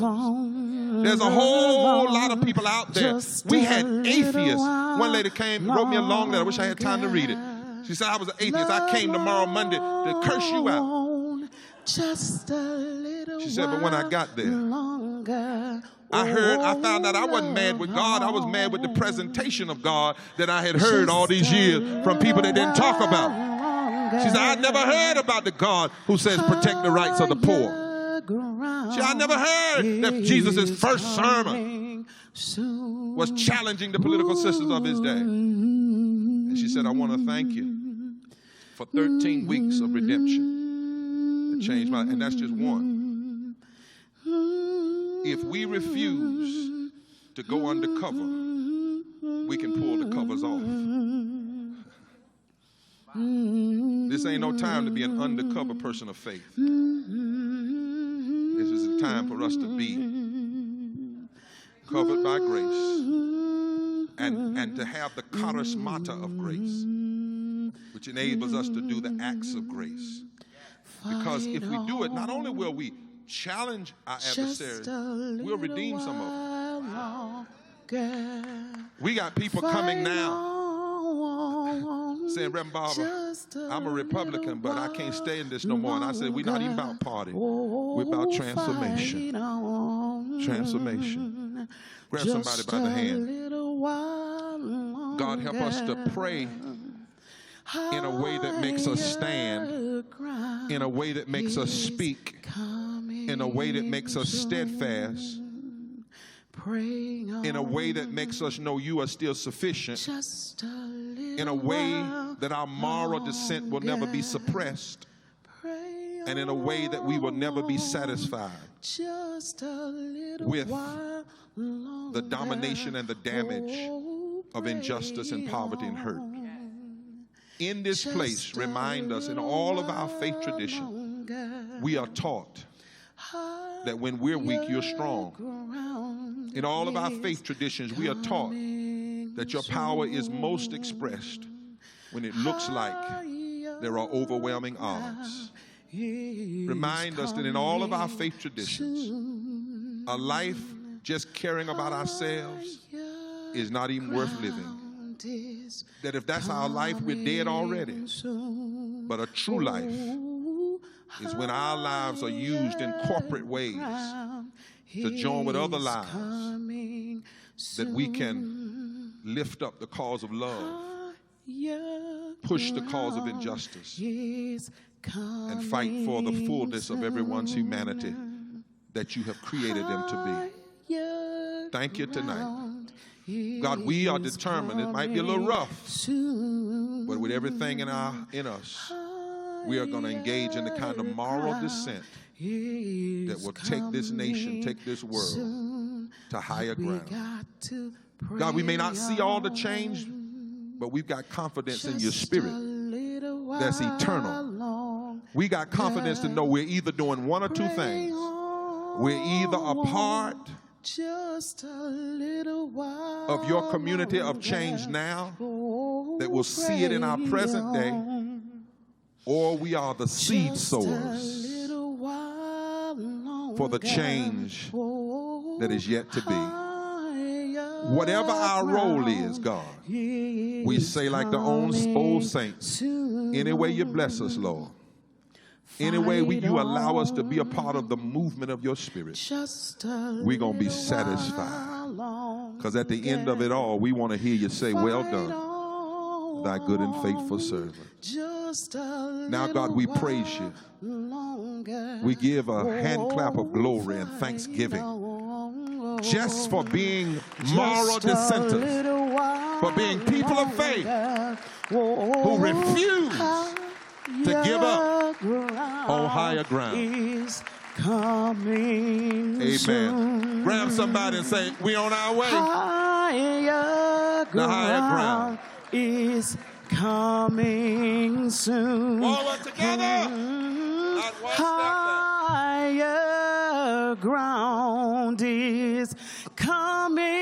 [SPEAKER 3] There's a whole lot of people out there. We had atheists. One lady came and wrote me a long letter. I wish I had time to read it. She said, I was an atheist. I came tomorrow Monday to curse you out. She said, but when I got there, I found out I wasn't mad with God. I was mad with the presentation of God that I had heard all these years from people that didn't talk about. She said, I never heard about the God who says protect the rights of the poor. She said, I never heard that Jesus' first sermon was challenging the political systems of his day. And she said, I want to thank you for 13 weeks of redemption. Changed my, and that's just one. If we refuse to go undercover, we can pull the covers off. This ain't no time to be an undercover person of faith. This is a time for us to be covered by grace and to have the charismata of grace, which enables us to do the acts of grace. Because if we do it, not only will we challenge our adversaries, we'll redeem some of them. We got people coming now saying, Reverend Barber, I'm a Republican, but I can't stay in this no more. And I said, we're not even about party. We're about transformation. Transformation. Grab somebody by the hand. God, help us to pray in a way that makes us stand, in a way that makes us speak, in a way that makes us steadfast, in a way that makes us know you are still sufficient, in a way that our moral descent will never be suppressed, and in a way that we will never be satisfied with the domination and the damage of injustice and poverty and hurt. In this place, remind us in all of our faith tradition, we are taught that when we're weak, you're strong. In all of our faith traditions, we are taught that your power is most expressed when it looks like there are overwhelming odds. Remind us that in all of our faith traditions, a life just caring about ourselves is not even worth living. That if that's our life, we're dead already. But a true life is when our lives are used in corporate ways to join with other lives, that we can lift up the cause of love, push the cause of injustice, and fight for the fullness of everyone's humanity that you have created them to be. Thank you tonight. God, we are determined. It might be a little rough, but with everything in us, we are going to engage in the kind of moral descent that will take this nation, take this world to higher ground. God, we may not see all the change, but we've got confidence in your spirit that's eternal. We got confidence to know we're either doing one or two things. We're either a part of your community of change now that will see it in our present day, or we are the seed sowers for the change that is yet to be. Whatever our role is, God, we say like the old saints, any way you bless us, Lord, any way you allow us to be a part of the movement of your spirit, we're going to be satisfied. Because at the end of it all, we want to hear you say, well done, thy good and faithful servant. Now, God, we praise you. We give a hand clap of glory and thanksgiving just for being moral dissenters, for being people of faith who refuse to give up on higher ground. Amen. Grab somebody and say, we on our way. The higher ground
[SPEAKER 2] is coming soon.
[SPEAKER 3] Forward together. Not one step back.
[SPEAKER 2] Higher ground is coming